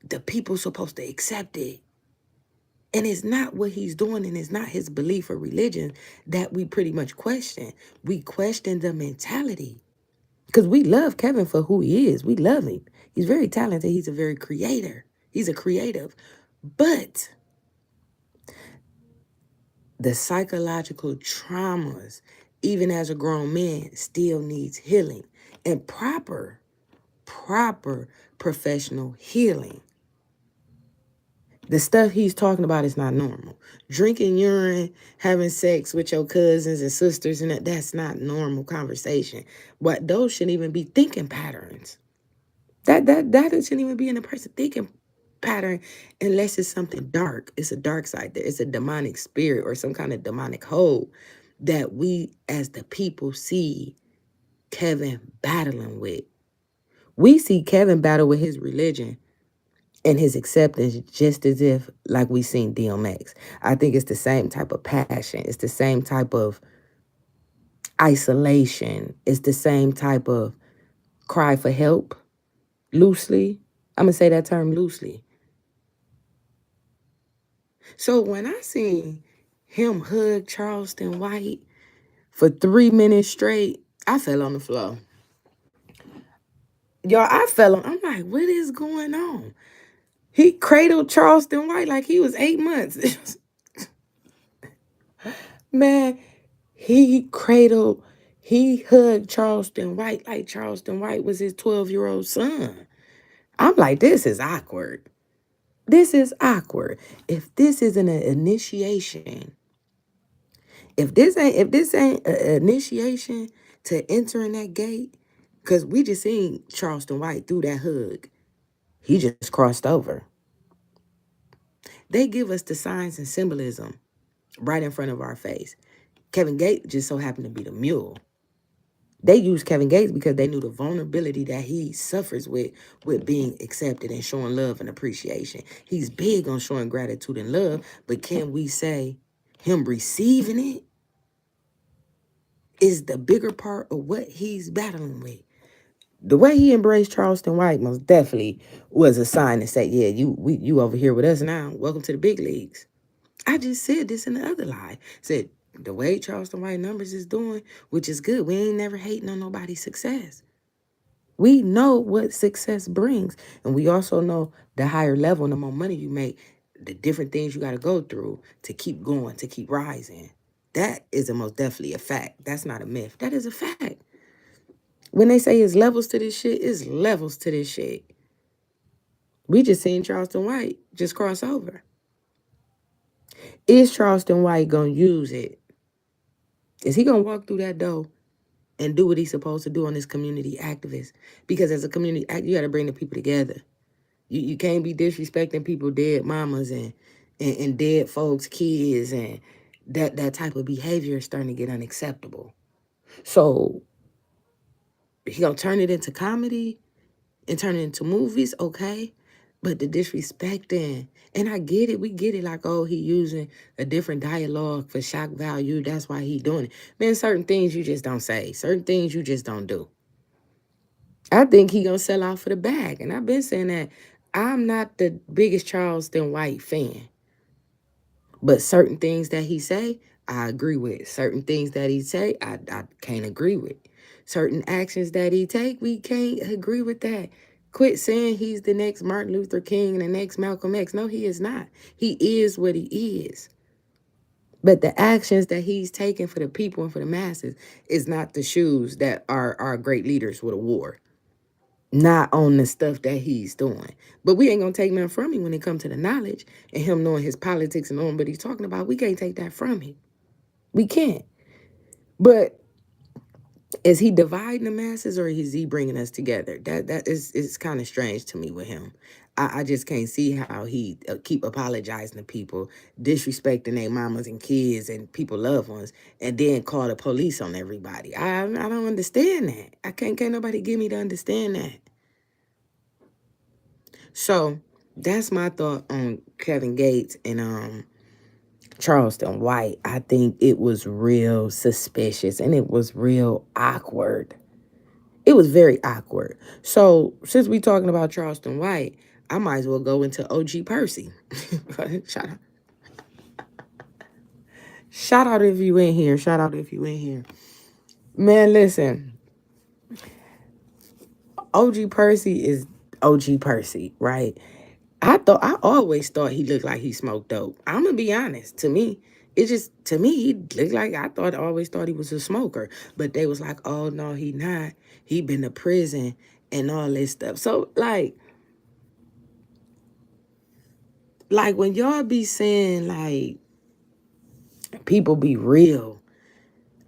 the people supposed to accept it. And it's not what he's doing, and it's not his belief or religion that we pretty much question. We question the mentality. Because we love Kevin for who he is. We love him. He's very talented. He's a very creator. He's a creative. But the psychological traumas, even as a grown man, still needs healing and proper professional healing. The stuff he's talking about is not normal. Drinking urine, having sex with your cousins and sisters, and that's not normal conversation. But those shouldn't even be thinking patterns. That shouldn't even be in a person thinking pattern unless it's something dark. It's a dark side there. It's a demonic spirit or some kind of demonic hold that we as the people see Kevin battling with. We see Kevin battle with his religion and his acceptance just as if like we seen DMX. I think it's the same type of passion. It's the same type of isolation. It's the same type of cry for help, loosely. I'm going to say that term loosely. So when I seen him hug Charleston White for 3 minutes straight, I fell on the floor. Y'all, I fell on. I'm like, what is going on? He cradled Charleston White like he was 8 months. Man, he hugged Charleston White like Charleston White was his 12-year-old son. I'm like, this is awkward. This is awkward. If this isn't an initiation, if this ain't an initiation to entering that gate, because we just seen Charleston White through that hug. He just crossed over. They give us the signs and symbolism right in front of our face. Kevin Gates just so happened to be the mule. They used Kevin Gates because they knew the vulnerability that he suffers with being accepted and showing love and appreciation. He's big on showing gratitude and love, but can we say him receiving it is the bigger part of what he's battling with? The way he embraced Charleston White most definitely was a sign to say, yeah, you over here with us now. Welcome to the big leagues. I just said this in the other lie. Said the way Charleston White numbers is doing, which is good. We ain't never hating on nobody's success. We know what success brings. And we also know the higher level and the more money you make, the different things you got to go through to keep going, to keep rising. That is a most definitely a fact. That's not a myth. That is a fact. When they say it's levels to this shit, it's levels to this shit. We just seen Charleston White just cross over. Is Charleston White going to use it? Is he going to walk through that door and do what he's supposed to do on this community activist? Because as a community activist, you got to bring the people together. You can't be disrespecting people, dead mamas and dead folks' kids, and that type of behavior is starting to get unacceptable. So he gonna turn it into comedy and turn it into movies, okay? But the disrespecting, and I get it, we get it, like, oh, he using a different dialogue for shock value, that's why he doing it. Man, certain things you just don't say. Certain things you just don't do. I think he gonna sell out for the bag, and I've been saying that. I'm not the biggest Charleston White fan, but certain things that he say, I agree with. Certain things that he say, I can't agree with. Certain actions that he take, we can't agree with that. Quit saying he's the next Martin Luther King and the next Malcolm X. No, he is not. He is what he is. But the actions that he's taking for the people and for the masses is not the shoes that our great leaders would have wore. Not on the stuff that he's doing. But we ain't gonna take nothing from him when it comes to the knowledge and him knowing his politics and knowing what he's talking about. We can't take that from him. We can't. But is he dividing the masses or is he bringing us together? That is kind of strange to me with him. I just can't see how he keep apologizing to people, disrespecting their mamas and kids and people loved ones, and then call the police on everybody. I don't understand that. Can't nobody give me to understand that. So that's my thought on Kevin Gates and Charleston White. I think it was real suspicious and it was real awkward. It was very awkward. So since we talking about Charleston White, I might as well go into OG Percy. Shout out. Shout out if you in here. Shout out if you in here. Man, listen. OG Percy is OG Percy, right? I always thought he looked like he smoked dope. I'm gonna be honest. To me, he looked like always thought he was a smoker. But they was like, oh no, he not. He been to prison and all this stuff. So like when y'all be saying like people be real,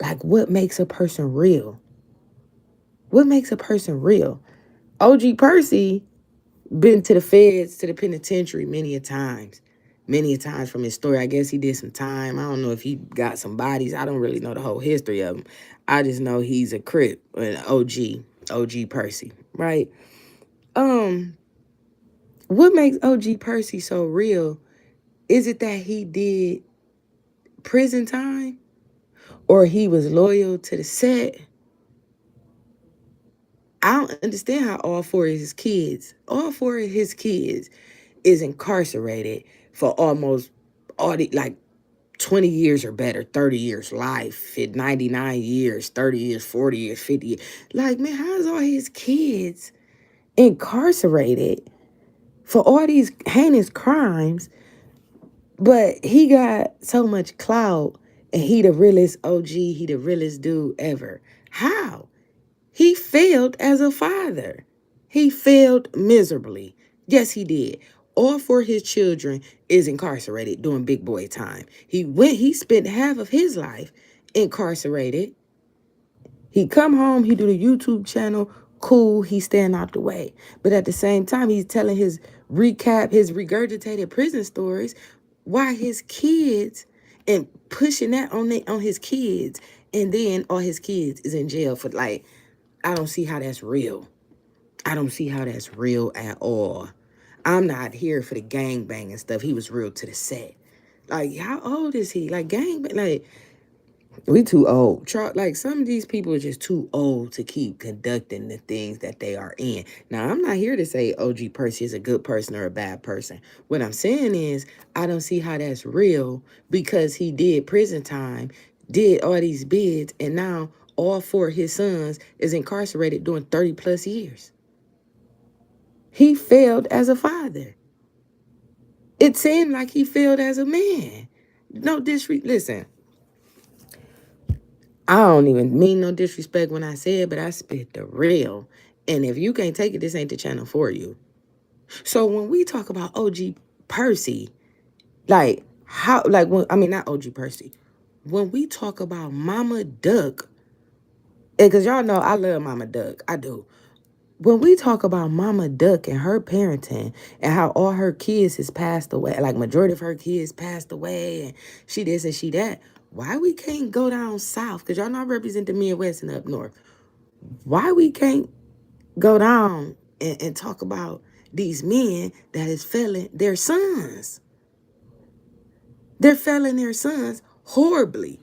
like what makes a person real? What makes a person real? OG Percy been to the feds, to the penitentiary many a times from his story. I guess he did some time. I don't know if he got some bodies. I don't really know the whole history of him. I just know he's a Crip, an OG Percy, right? What makes OG Percy so real? Is it that he did prison time? Or he was loyal to the set? I don't understand how all four of his kids is incarcerated for almost 20 years or better, 30 years life, 99 years, 30 years, 40 years, 50 years. Like, man, how is all his kids incarcerated for all these heinous crimes, but he got so much clout and he the realest OG, he the realest dude ever? How? He failed as a father. He failed miserably. Yes, he did. All four of his children is incarcerated doing big boy time. He spent half of his life incarcerated. He come home, he do the YouTube channel, cool, he staying out the way. But at the same time, he's telling his regurgitated prison stories, why his kids, and pushing that on his kids, and then all his kids is in jail for like, I don't see how that's real. I don't see how that's real at all. I'm not here for the gangbang and stuff. He was real to the set. Like, how old is he? Like, gangbang, like, we too old. Like, some of these people are just too old to keep conducting the things that they are in. Now, I'm not here to say OG Percy is a good person or a bad person. What I'm saying is, I don't see how that's real because he did prison time, did all these bids, and now all four of his sons is incarcerated doing 30 plus years. He failed as a father. It seemed like he failed as a man. No disrespect. Listen, I don't even mean no disrespect when I say it, but I spit the real. And if you can't take it, this ain't the channel for you. So when we talk about OG Percy, not OG Percy. When we talk about Mama Duck, because y'all know I love Mama Duck. I do. When we talk about Mama Duck and her parenting and how all her kids has passed away, like majority of her kids passed away and she this and she that, why we can't go down south? Because y'all know I represent the Midwest and up north. Why we can't go down and talk about these men that is failing their sons? They're failing their sons horribly.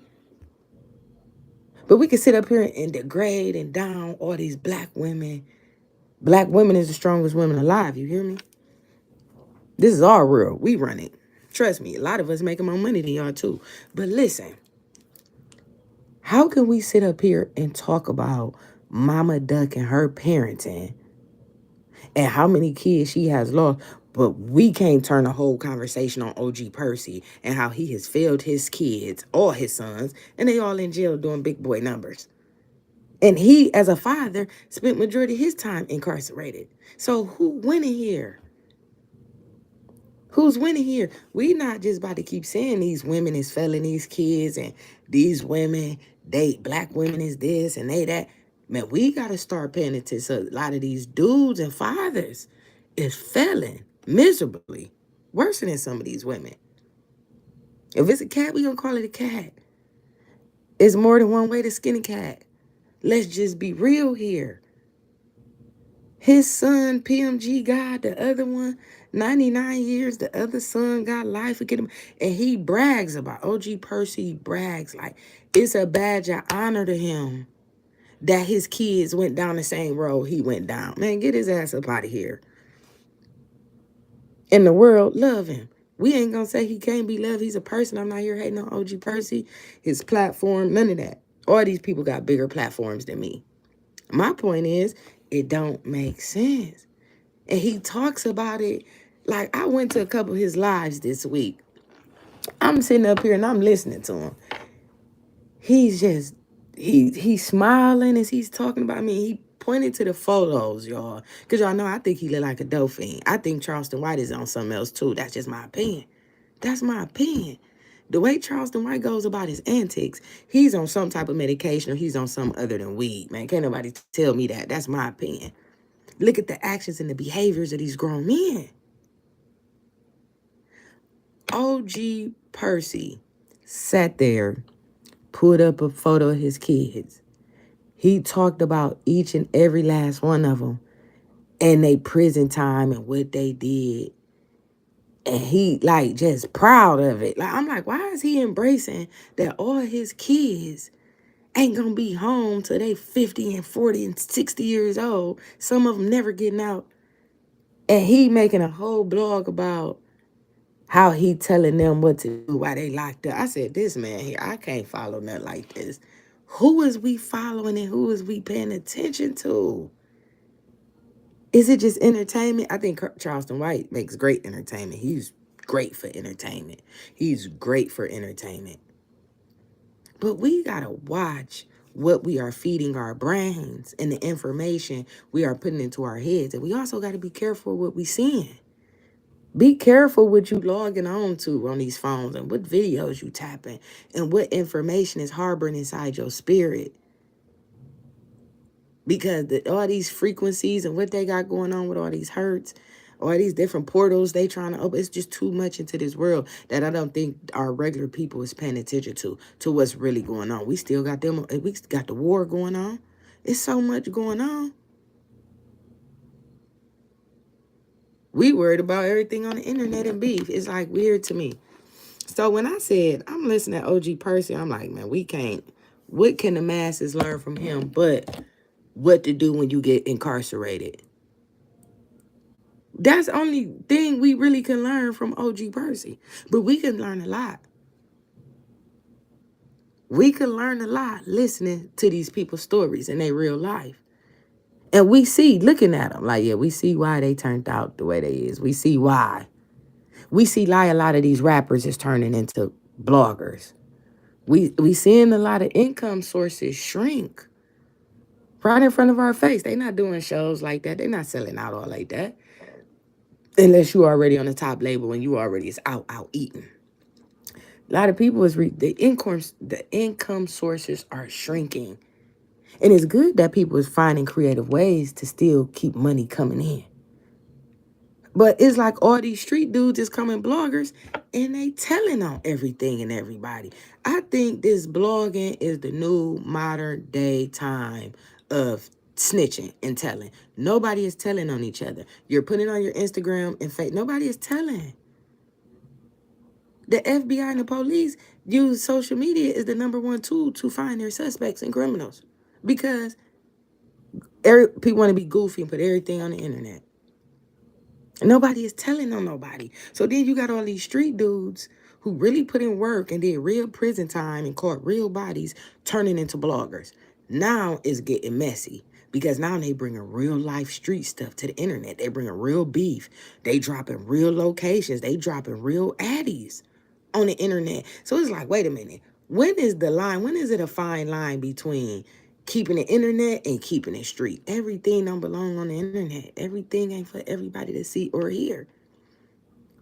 But we can sit up here and degrade and down all these black women. Black women is the strongest women alive. You hear me? This is our world. We run it. Trust me, a lot of us making more money than y'all too. But listen, How can we sit up here and talk about Mama Duck and her parenting and how many kids she has lost, but we can't turn a whole conversation on OG Percy and how he has failed his kids, all his sons, and they all in jail doing big boy numbers. And he, as a father, spent majority of his time incarcerated. So who winning here? Who's winning here? We not just about to keep saying these women is failing these kids and these women, black women is this and they that. Man, we got to start paying attention. So a lot of these dudes and fathers is failing miserably, worse than some of these women. If it's a cat, we gonna call it a cat. It's more than one way to skin a cat. Let's just be real here. His son, PMG, God, the other one, 99 years, the other son got life. Forget him. And he brags about OG Percy, brags like it's a badge of honor to him that his kids went down the same road he went down. Man, get his ass up out of here. And the world love him. We ain't gonna say he can't be loved. He's a person. I'm not here hating on OG Percy, his platform, none of that. All these people got bigger platforms than me. My point is, it don't make sense. And he talks about it. Like, I went to a couple of his lives this week. I'm sitting up here and I'm listening to him. He's just, he's smiling as he's talking about me. He pointed to the photos, y'all. Because y'all know I think he look like a dolphin. I think Charleston White is on something else too. That's just my opinion. That's my opinion. The way Charleston White goes about his antics, he's on some type of medication or he's on something other than weed, man. Can't nobody tell me that. That's my opinion. Look at the actions and the behaviors of these grown men. OG Percy sat there, put up a photo of his kids. He talked about each and every last one of them and they prison time and what they did. And he like just proud of it. Like, I'm like, why is he embracing that all his kids ain't gonna be home till they 50 and 40 and 60 years old? Some of them never getting out. And he making a whole blog about how he telling them what to do while they locked up. I said, this man here, I can't follow nothing like this. Who is we following and who is we paying attention to? Is it just entertainment? I think Charleston White makes great entertainment. He's great for entertainment. He's great for entertainment. But we got to watch what we are feeding our brains and the information we are putting into our heads. And we also got to be careful what we seeing. Be careful what you logging on to on these phones and what videos you tapping and what information is harboring inside your spirit. Because all these frequencies and what they got going on with all these hurts, all these different portals they trying to open, it's just too much into this world that I don't think our regular people is paying attention to what's really going on. We still got them, we got the war going on. It's so much going on. We worried about everything on the internet and beef. It's like weird to me. So when I said I'm listening to OG Percy, I'm like, man, we can't. What can the masses learn from him but what to do when you get incarcerated? That's the only thing we really can learn from OG Percy. But we can learn a lot. We can learn a lot listening to these people's stories in their real life. And we see, looking at them, like, yeah, we see why they turned out the way they is. We see why. We see why a lot of these rappers is turning into bloggers. We seeing a lot of income sources shrink right in front of our face. They not doing shows like that. They not selling out all like that. Unless you already on the top label and you already is out eating. A lot of people the income sources are shrinking. And it's good that people is finding creative ways to still keep money coming in. But it's like all these street dudes is coming bloggers and they telling on everything and everybody. I think this blogging is the new modern day time of snitching and telling. Nobody is telling on each other. You're putting on your Instagram and fake. Nobody is telling. The FBI and the police use social media as the #1 tool to find their suspects and criminals. Because people want to be goofy and put everything on the internet. Nobody is telling on nobody. So then you got all these street dudes who really put in work and did real prison time and caught real bodies turning into bloggers. Now it's getting messy because now they bringing real life street stuff to the internet. They bringing real beef. They dropping real locations. They dropping real addies on the internet. So it's like, wait a minute. When is the line? When is it a fine line between keeping the internet and keeping it street? Everything don't belong on the internet. Everything ain't for everybody to see or hear.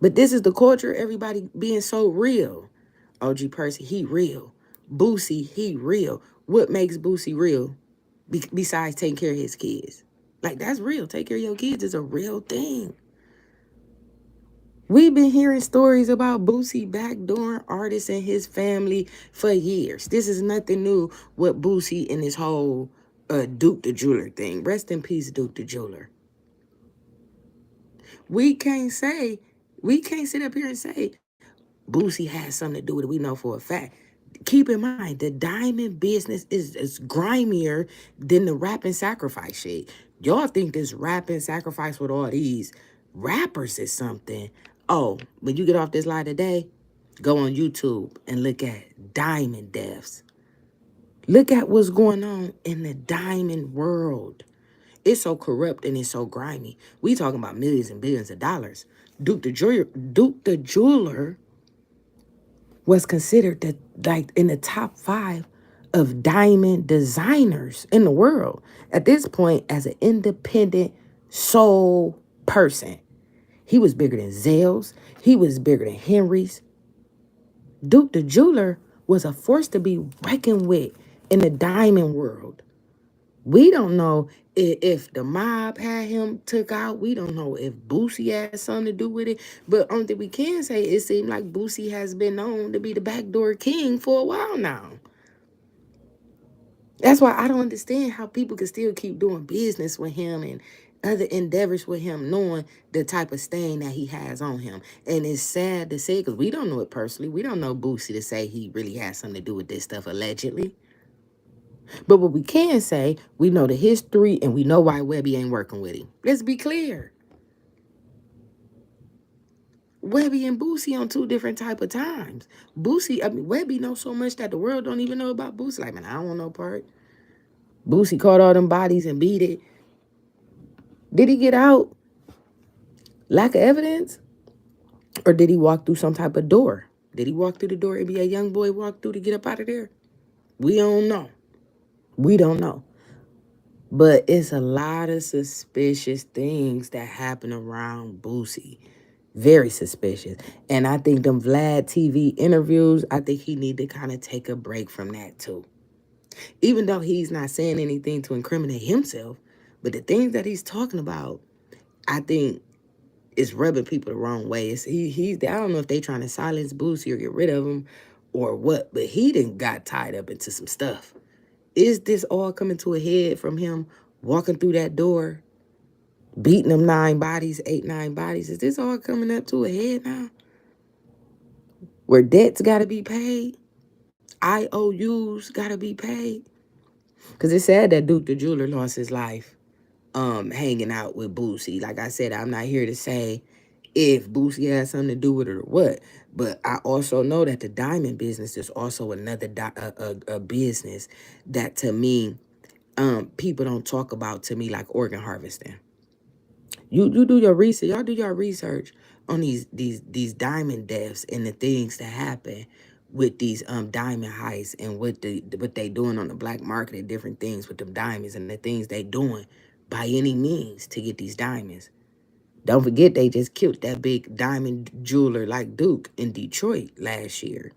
But this is the culture, everybody being so real. OG Percy, he real. Boosie, he real. What makes Boosie real besides taking care of his kids? Like, that's real. Take care of your kids is a real thing. We've been hearing stories about Boosie backdooring artists and his family for years. This is nothing new with Boosie and his whole Duke the Jeweler thing. Rest in peace, Duke the Jeweler. We can't sit up here and say Boosie has something to do with it. We know for a fact. Keep in mind, the diamond business is grimier than the rap and sacrifice shit. Y'all think this rap and sacrifice with all these rappers is something. Oh, when you get off this live today, go on YouTube and look at diamond deaths. Look at what's going on in the diamond world. It's so corrupt and it's so grimy. We talking about millions and billions of dollars. Duke the Jeweler was considered in the top 5 of diamond designers in the world at this point as an independent sole person. He was bigger than Zales. He was bigger than Henry's. Duke the Jeweler was a force to be reckoned with in the diamond world. We don't know if the mob had him took out. We don't know if Boosie had something to do with it. But only thing we can say, it seemed like Boosie has been known to be the backdoor king for a while now. That's why I don't understand how people can still keep doing business with him and other endeavors with him, knowing the type of stain that he has on him. And it's sad to say, because we don't know it personally. We don't know Boosie to say he really has something to do with this stuff, allegedly. But what we can say, we know the history and we know why Webby ain't working with him. Let's be clear. Webby and Boosie on 2 different type of times. Webby knows so much that the world don't even know about Boosie. Like, man, I don't want no part. Boosie caught all them bodies and beat it. Did he get out? Lack of evidence? Or did he walk through some type of door? Did he walk through the door and be a young boy walk through to get up out of there? We don't know. We don't know. But it's a lot of suspicious things that happen around Boosie. Very suspicious. And I think them Vlad TV interviews, I think he need to kind of take a break from that too. Even though he's not saying anything to incriminate himself, but the things that he's talking about, I think is rubbing people the wrong way. I don't know if they trying to silence Boosie or get rid of him or what, but he done got tied up into some stuff. Is this all coming to a head from him walking through that door, beating them 9 bodies, 9 bodies? Is this all coming up to a head now? Where debts got to be paid? IOUs got to be paid? Because it's sad that Duke the Jeweler lost his life hanging out with Boosie. Like I said, I'm not here to say if Boosie has something to do with it or what. But I also know that the diamond business is also another a business that, to me, people don't talk about, to me, like organ harvesting. You do your research. Y'all do your research on these diamond deaths and the things that happen with these diamond heists and what they doing on the black market and different things with them diamonds and the things they doing by any means to get these diamonds. Don't forget they just killed that big diamond jeweler like Duke in Detroit last year.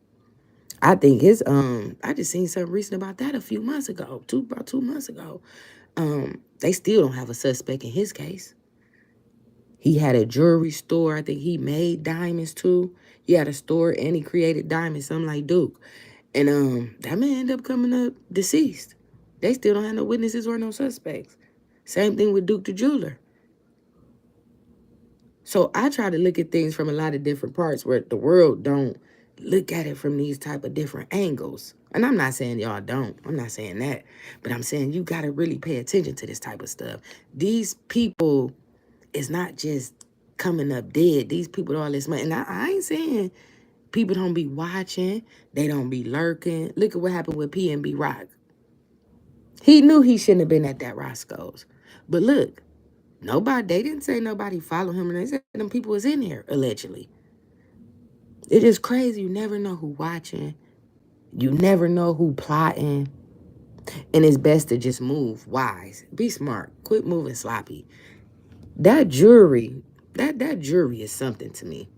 I think I just seen something recent about that a few months ago, about 2 months ago. They still don't have a suspect in his case. He had a jewelry store. I think he made diamonds too. He had a store and he created diamonds, something like Duke. And that man ended up coming up deceased. They still don't have no witnesses or no suspects. Same thing with Duke the Jeweler. So I try to look at things from a lot of different parts where the world don't look at it from these type of different angles. And I'm not saying y'all don't. I'm not saying that. But I'm saying you got to really pay attention to this type of stuff. These people is not just coming up dead. These people with all this money. And I ain't saying People don't be watching. They don't be lurking. Look at what happened with P&B Rock. He knew he shouldn't have been at that Roscoe's. But look, they didn't say nobody followed him. And they said them people was in there, allegedly. It is crazy. You never know who watching. You never know who plotting. And it's best to just move wise. Be smart. Quit moving sloppy. That jewelry, that jewelry is something to me.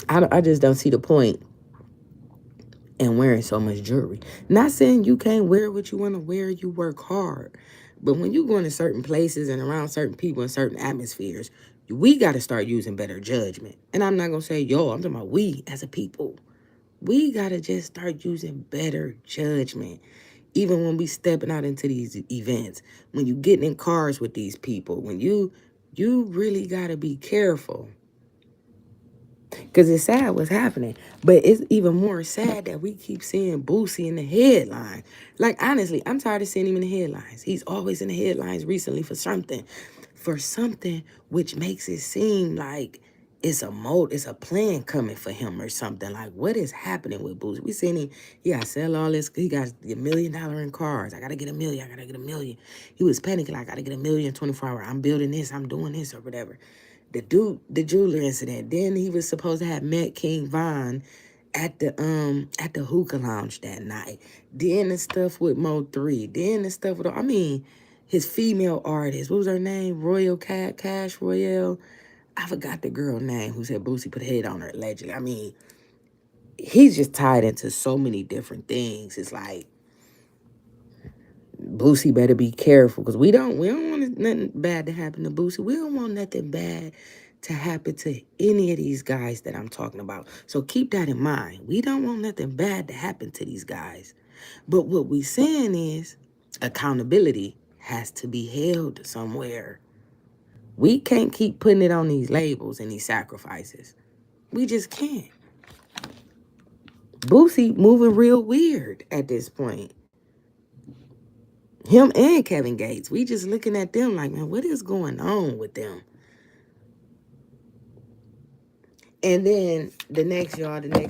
I just don't see the point in wearing so much jewelry. Not saying you can't wear what you want to wear. You work hard. But when you go into certain places and around certain people in certain atmospheres, we got to start using better judgment. And I'm not going to say, yo, I'm talking about we as a people. We got to just start using better judgment. Even when we stepping out into these events, when you getting in cars with these people, when you really got to be careful. Because it's sad what's happening. But it's even more sad that we keep seeing Boosie in the headline. Like, honestly, I'm tired of seeing him in the headlines. He's always in the headlines recently for something. For something which makes it seem like it's a plan coming for him or something. Like, what is happening with Boosie? We seen him, he got to sell all this. He got $1 million in cars. I got to get $1 million. I got to get $1 million. He was panicking like, I got to get $1 million 24 hours. I'm building this. I'm doing this or whatever. The jeweler incident. Then he was supposed to have met King Von at the hookah lounge that night. Then the stuff with Mo3. Then the stuff with his female artist. What was her name? Cash Royale. I forgot the girl name who said Boosie put a head on her allegedly. He's just tied into so many different things. It's like Boosie better be careful because we don't want nothing bad to happen to Boosie. We don't want nothing bad to happen to any of these guys that I'm talking about. So keep that in mind. We don't want nothing bad to happen to these guys. But what we saying is accountability has to be held somewhere. We can't keep putting it on these labels and these sacrifices. We just can't. Boosie moving real weird at this point. Him and Kevin Gates. We just looking at them like, man, what is going on with them? And then the next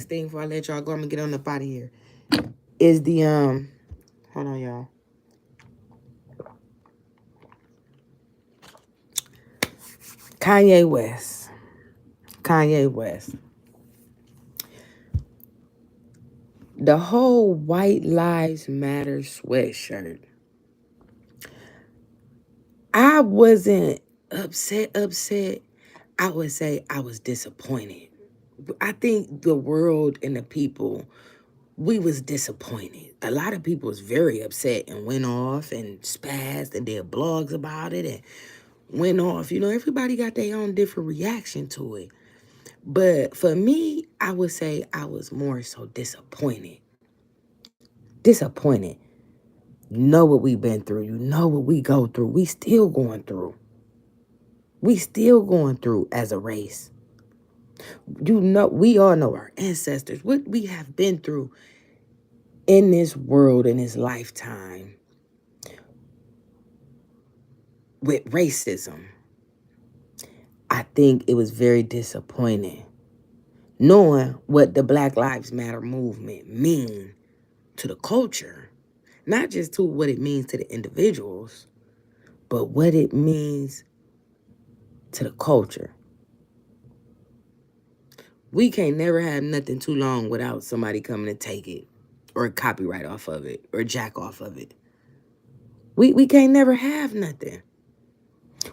thing before I let y'all go, I'm gonna get on up out of here, is the hold on, y'all. Kanye West. The whole White Lives Matter sweatshirt. I wasn't upset. I would say I was disappointed. I think the world and the people, we was disappointed. A lot of people was very upset and went off and spazzed and did blogs about it and went off. Everybody got their own different reaction to it. But for me, I would say I was more so disappointed. Disappointed. You know what we've been through. You know what we go through. We still going through. We still going through as a race. We all know our ancestors, what we have been through in this world, in this lifetime with racism. I think it was very disappointing knowing what the Black Lives Matter movement mean to the culture, not just to what it means to the individuals, but what it means to the culture. We can't never have nothing too long without somebody coming to take it or copyright off of it or jack off of it. We can't never have nothing,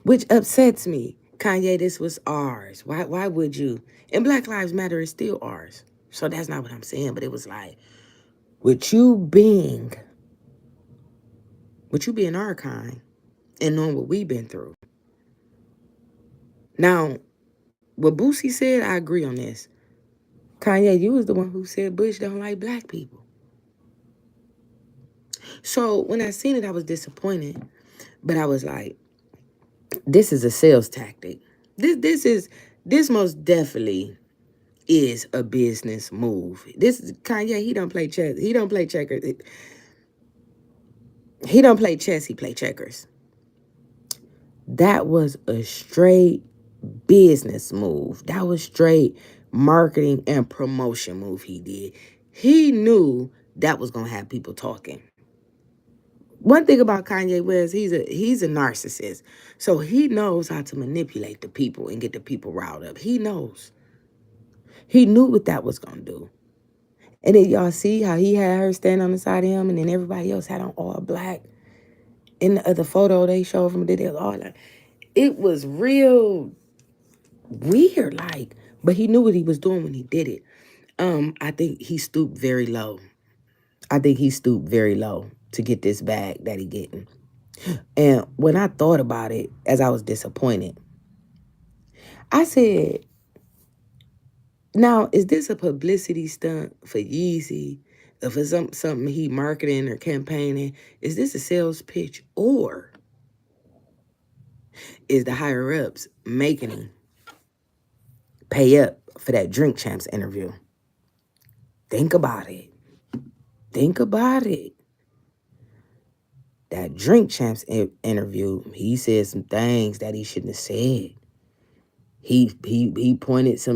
which upsets me. Kanye, this was ours. Why would you? And Black Lives Matter is still ours. So that's not what I'm saying, but it was like, with you being our kind and knowing what we've been through. Now, what Boosie said, I agree on this. Kanye, you was the one who said Bush don't like black people. So when I seen it, I was disappointed. But I was like, this is a sales tactic. This most definitely is a business move. This is Kanye, he don't play chess. He don't play checkers. He don't play chess, he play checkers. That was a straight business move. That was straight marketing and promotion move he did. He knew that was going to have people talking. One thing about Kanye West, he's a narcissist. So he knows how to manipulate the people and get the people riled up. He knows. He knew what that was going to do. And then y'all see how he had her stand on the side of him and then everybody else had on all black. In the other photo they showed from the all like, it was real weird, like, but he knew what he was doing when he did it. I think he stooped very low. I think he stooped very low to get this bag that he getting. And when I thought about it, as I was disappointed, I said, now, is this a publicity stunt for Yeezy? Or for something he marketing or campaigning? Is this a sales pitch? Or is the higher-ups making him pay up for that Drink Champs interview? Think about it. Think about it. That Drink Champs interview, he said some things that he shouldn't have said. He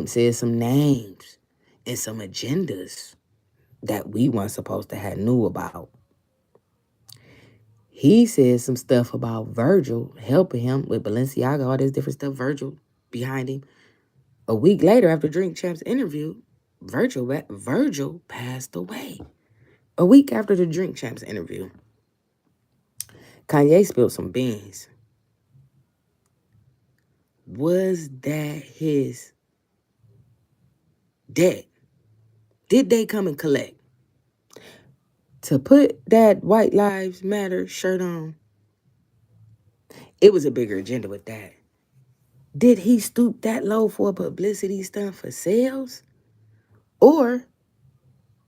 said some names and some agendas that we weren't supposed to have knew about. He said some stuff about Virgil helping him with Balenciaga, all this different stuff, Virgil behind him. A week later, after Drink Champs interview, Virgil passed away. A week after the Drink Champs interview, Kanye spilled some beans. Was that his debt? Did they come and collect? To put that White Lives Matter shirt on, it was a bigger agenda with that. Did he stoop that low for a publicity stunt for sales? Or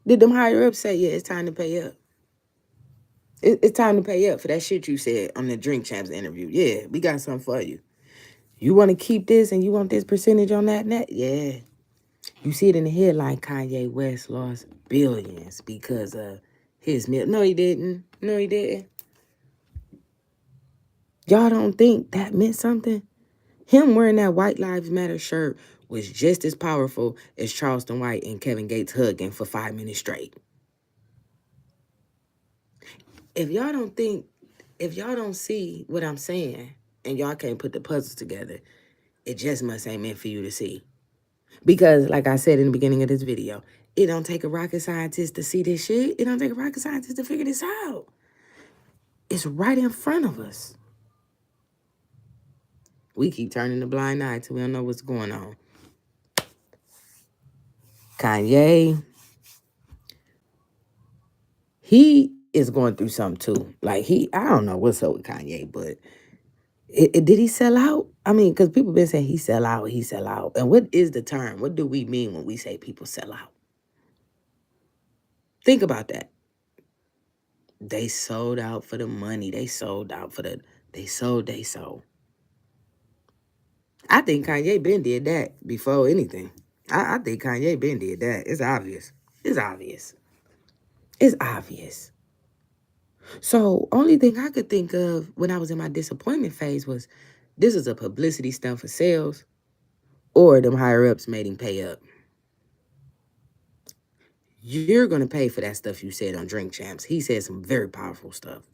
did them higher ups say, yeah, it's time to pay up? It's time to pay up for that shit you said on the Drink Champs interview. Yeah, we got something for you. You want to keep this and you want this percentage on that net? Yeah. You see it in the headline, Kanye West lost billions because of his meal. No, he didn't. No, he didn't. Y'all don't think that meant something? Him wearing that White Lives Matter shirt was just as powerful as Charleston White and Kevin Gates hugging for 5 minutes straight. If y'all don't see what I'm saying and y'all can't put the puzzles together, it just must ain't meant for you to see. Because, like I said in the beginning of this video, it don't take a rocket scientist to see this shit. It don't take a rocket scientist to figure this out. It's right in front of us. We keep turning the blind eye till we don't know what's going on. Kanye, he is going through something too. Like I don't know what's up with Kanye, but did he sell out? I mean, because people been saying he sell out. And what is the term? What do we mean when we say people sell out? Think about that. They sold out for the money. They sold. I think Kanye been did that before anything. I think Kanye been did that. It's obvious. So only thing I could think of when I was in my disappointment phase was this is a publicity stunt for sales or them higher ups made him pay up. You're going to pay for that stuff you said on Drink Champs. He said some very powerful stuff.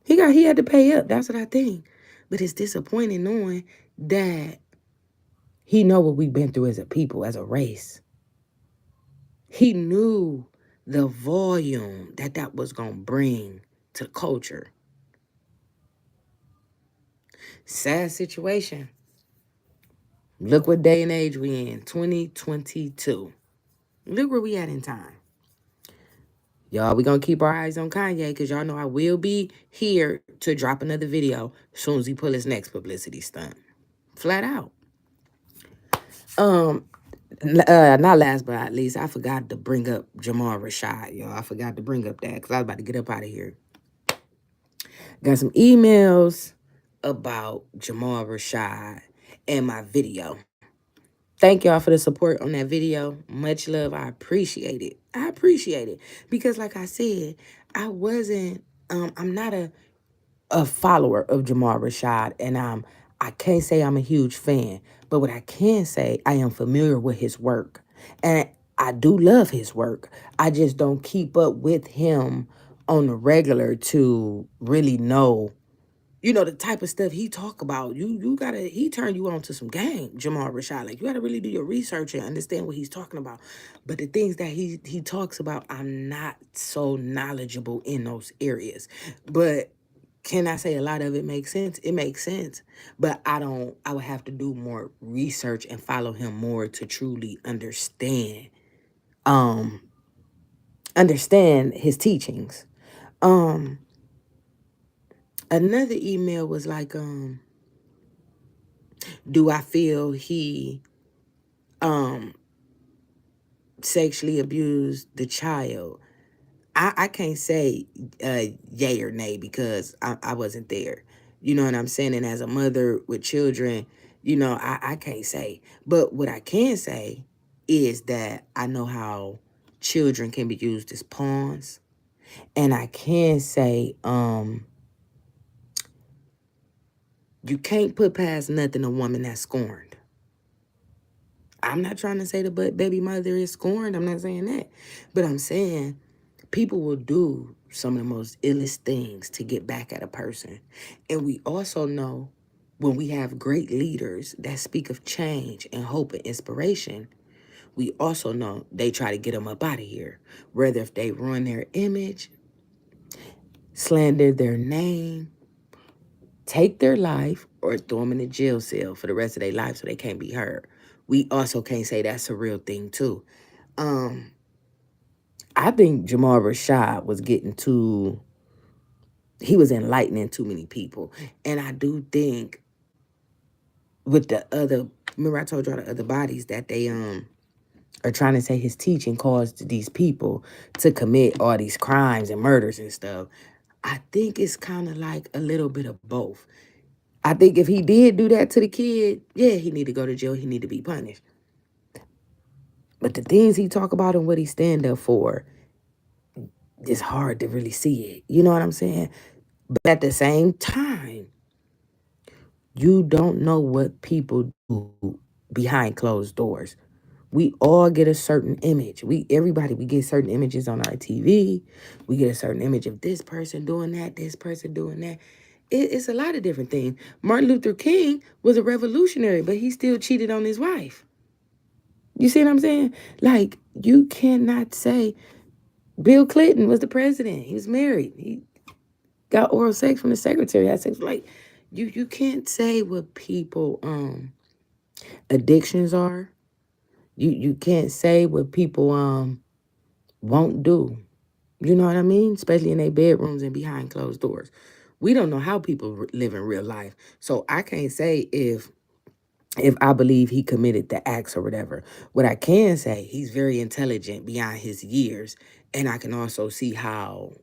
He had to pay up. That's what I think. But it's disappointing knowing that he know what we've been through as a people, as a race. He knew the volume that was going to bring to culture. Sad situation. Look what day and age we in, 2022. Look where we at in time. Y'all, we going to keep our eyes on Kanye because y'all know I will be here to drop another video as soon as he pull his next publicity stunt. Flat out. Not last but not least, I forgot to bring up Jamal Rashad, y'all. I forgot to bring up that because I was about to get up out of here. Got some emails about Jamal Rashad and my video. Thank y'all for the support on that video. Much love. I appreciate it. Because like I said, I'm not a follower of Jamal Rashad. And I can't say I'm a huge fan, but what I can say, I am familiar with his work. And I do love his work. I just don't keep up with him on the regular to really know, the type of stuff he talk about. You gotta, he turn you on to some game, Jamal Rashad. Like, you gotta really do your research and understand what he's talking about. But the things that he talks about, I'm not so knowledgeable in those areas. But can I say a lot of it makes sense? It makes sense. But I would have to do more research and follow him more to truly um understand his teachings. Um Another email was like, do I feel he sexually abused the child? I can't say yay or nay because I wasn't there. You know what I'm saying? And as a mother with children, I can't say. But what I can say is that I know how children can be used as pawns. And I can say, you can't put past nothing a woman that's scorned. I'm not trying to say the baby mother is scorned. I'm not saying that. But I'm saying people will do some of the most illest things to get back at a person. And we also know when we have great leaders that speak of change and hope and inspiration, we also know they try to get them up out of here. Whether if they ruin their image, slander their name, take their life, or throw them in a jail cell for the rest of their life so they can't be heard. We also can't say that's a real thing too. I think Jamal Rashad was he was enlightening too many people. And I do think with the other, remember I told y'all the other bodies that they are trying to say his teaching caused these people to commit all these crimes and murders and stuff. I think it's kind of like a little bit of both. I think if he did do that to the kid, yeah, he need to go to jail. He need to be punished. But the things he talk about and what he stand up for, it's hard to really see it. You know what I'm saying? But at the same time, you don't know what people do behind closed doors. We all get a certain image. We get certain images on our TV. We get a certain image of this person doing that, this person doing that. It's a lot of different things. Martin Luther King was a revolutionary, but he still cheated on his wife. You see what I'm saying? Like, you cannot say Bill Clinton was the president. He was married. He got oral sex from the secretary. Had sex. Like, you can't say what people addictions are. You can't say what people won't do. You know what I mean? Especially in their bedrooms and behind closed doors. We don't know how people live in real life. So I can't say if I believe he committed the acts or whatever. What I can say, he's very intelligent beyond his years. And I can also see how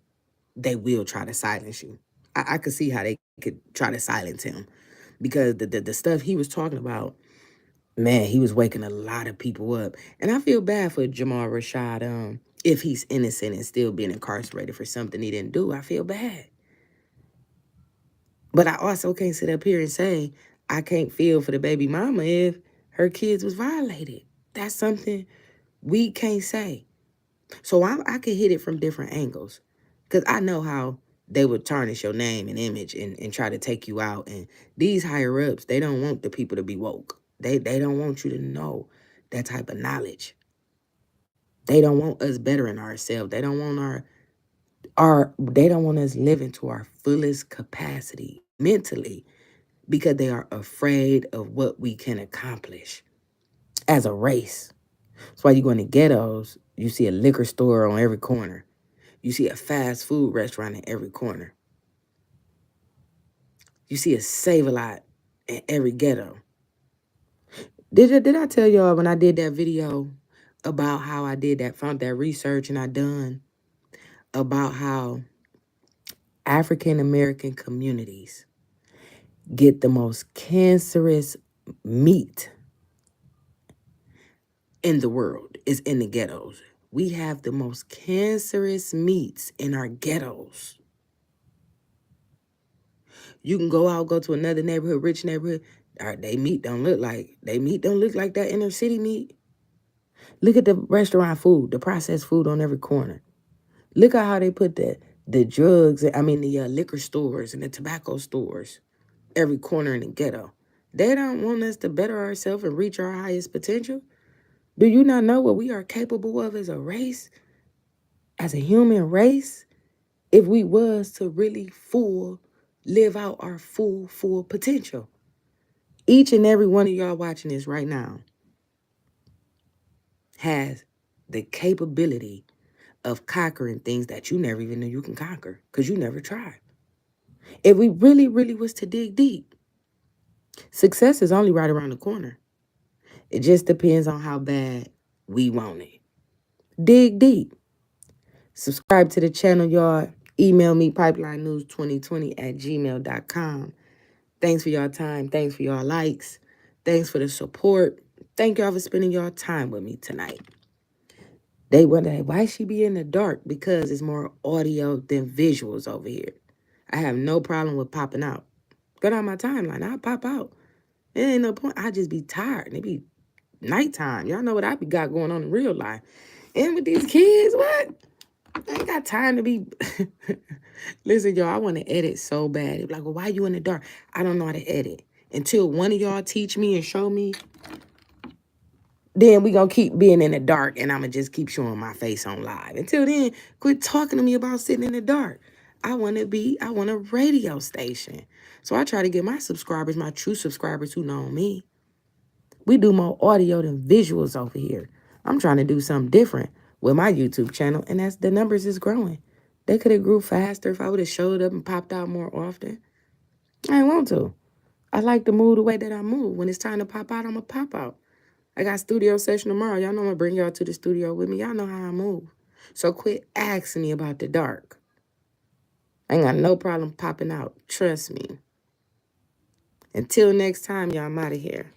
they will try to silence you. I could see how they could try to silence him. Because the stuff he was talking about, man, he was waking a lot of people up. And I feel bad for Jamal Rashad, if he's innocent and still being incarcerated for something he didn't do. I feel bad. But I also can't sit up here and say I can't feel for the baby mama if her kids was violated. That's something we can't say. So I could hit it from different angles. Because I know how they would tarnish your name and image and try to take you out. And these higher ups, they don't want the people to be woke. They don't want you to know that type of knowledge. They don't want us bettering ourselves. They don't want they don't want us living to our fullest capacity mentally because they are afraid of what we can accomplish as a race. That's why you go in the ghettos, you see a liquor store on every corner. You see a fast food restaurant in every corner. You see a Save-A-Lot in every ghetto. Did I tell y'all when I did that video about how I did that, found that research and I done about how African American communities get the most cancerous meat in the world is in the ghettos. We have the most cancerous meats in our ghettos. You can go out, go to another neighborhood, rich neighborhood. They meat don't look like that inner city meat. Look at the restaurant food, the processed food on every corner. Look at how they put the drugs, the liquor stores and the tobacco stores, every corner in the ghetto. They don't want us to better ourselves and reach our highest potential. Do you not know what we are capable of as a race, as a human race, if we was to really live out our full potential? Each and every one of y'all watching this right now has the capability of conquering things that you never even knew you can conquer because you never tried. If we really, really was to dig deep, success is only right around the corner. It just depends on how bad we want it. Dig deep. Subscribe to the channel, y'all. Email me, pipelinenews2020@gmail.com. Thanks for your time. Thanks for your likes. Thanks for the support. Thank y'all for spending your time with me tonight. They wonder, why she be in the dark? Because it's more audio than visuals over here. I have no problem with popping out. Go down my timeline. I'll pop out. It ain't no point. I just be tired. It be nighttime. Y'all know what I got going on in real life. And with these kids, what? I ain't got time to be... Listen, y'all, I want to edit so bad. They be like, well, why you in the dark? I don't know how to edit. Until one of y'all teach me and show me, then we gonna keep being in the dark and I'm gonna just keep showing my face on live. Until then, quit talking to me about sitting in the dark. I want a radio station. So I try to get my subscribers, my true subscribers who know me. We do more audio than visuals over here. I'm trying to do something different with my YouTube channel, and that's the numbers is growing. They could have grew faster if I would have showed up and popped out more often. I ain't want to. I like to move the way that I move. When it's time to pop out, I'm going to pop out. I got studio session tomorrow. Y'all know I'm going to bring y'all to the studio with me. Y'all know how I move. So quit asking me about the dark. I ain't got no problem popping out. Trust me. Until next time, y'all, I'm out of here.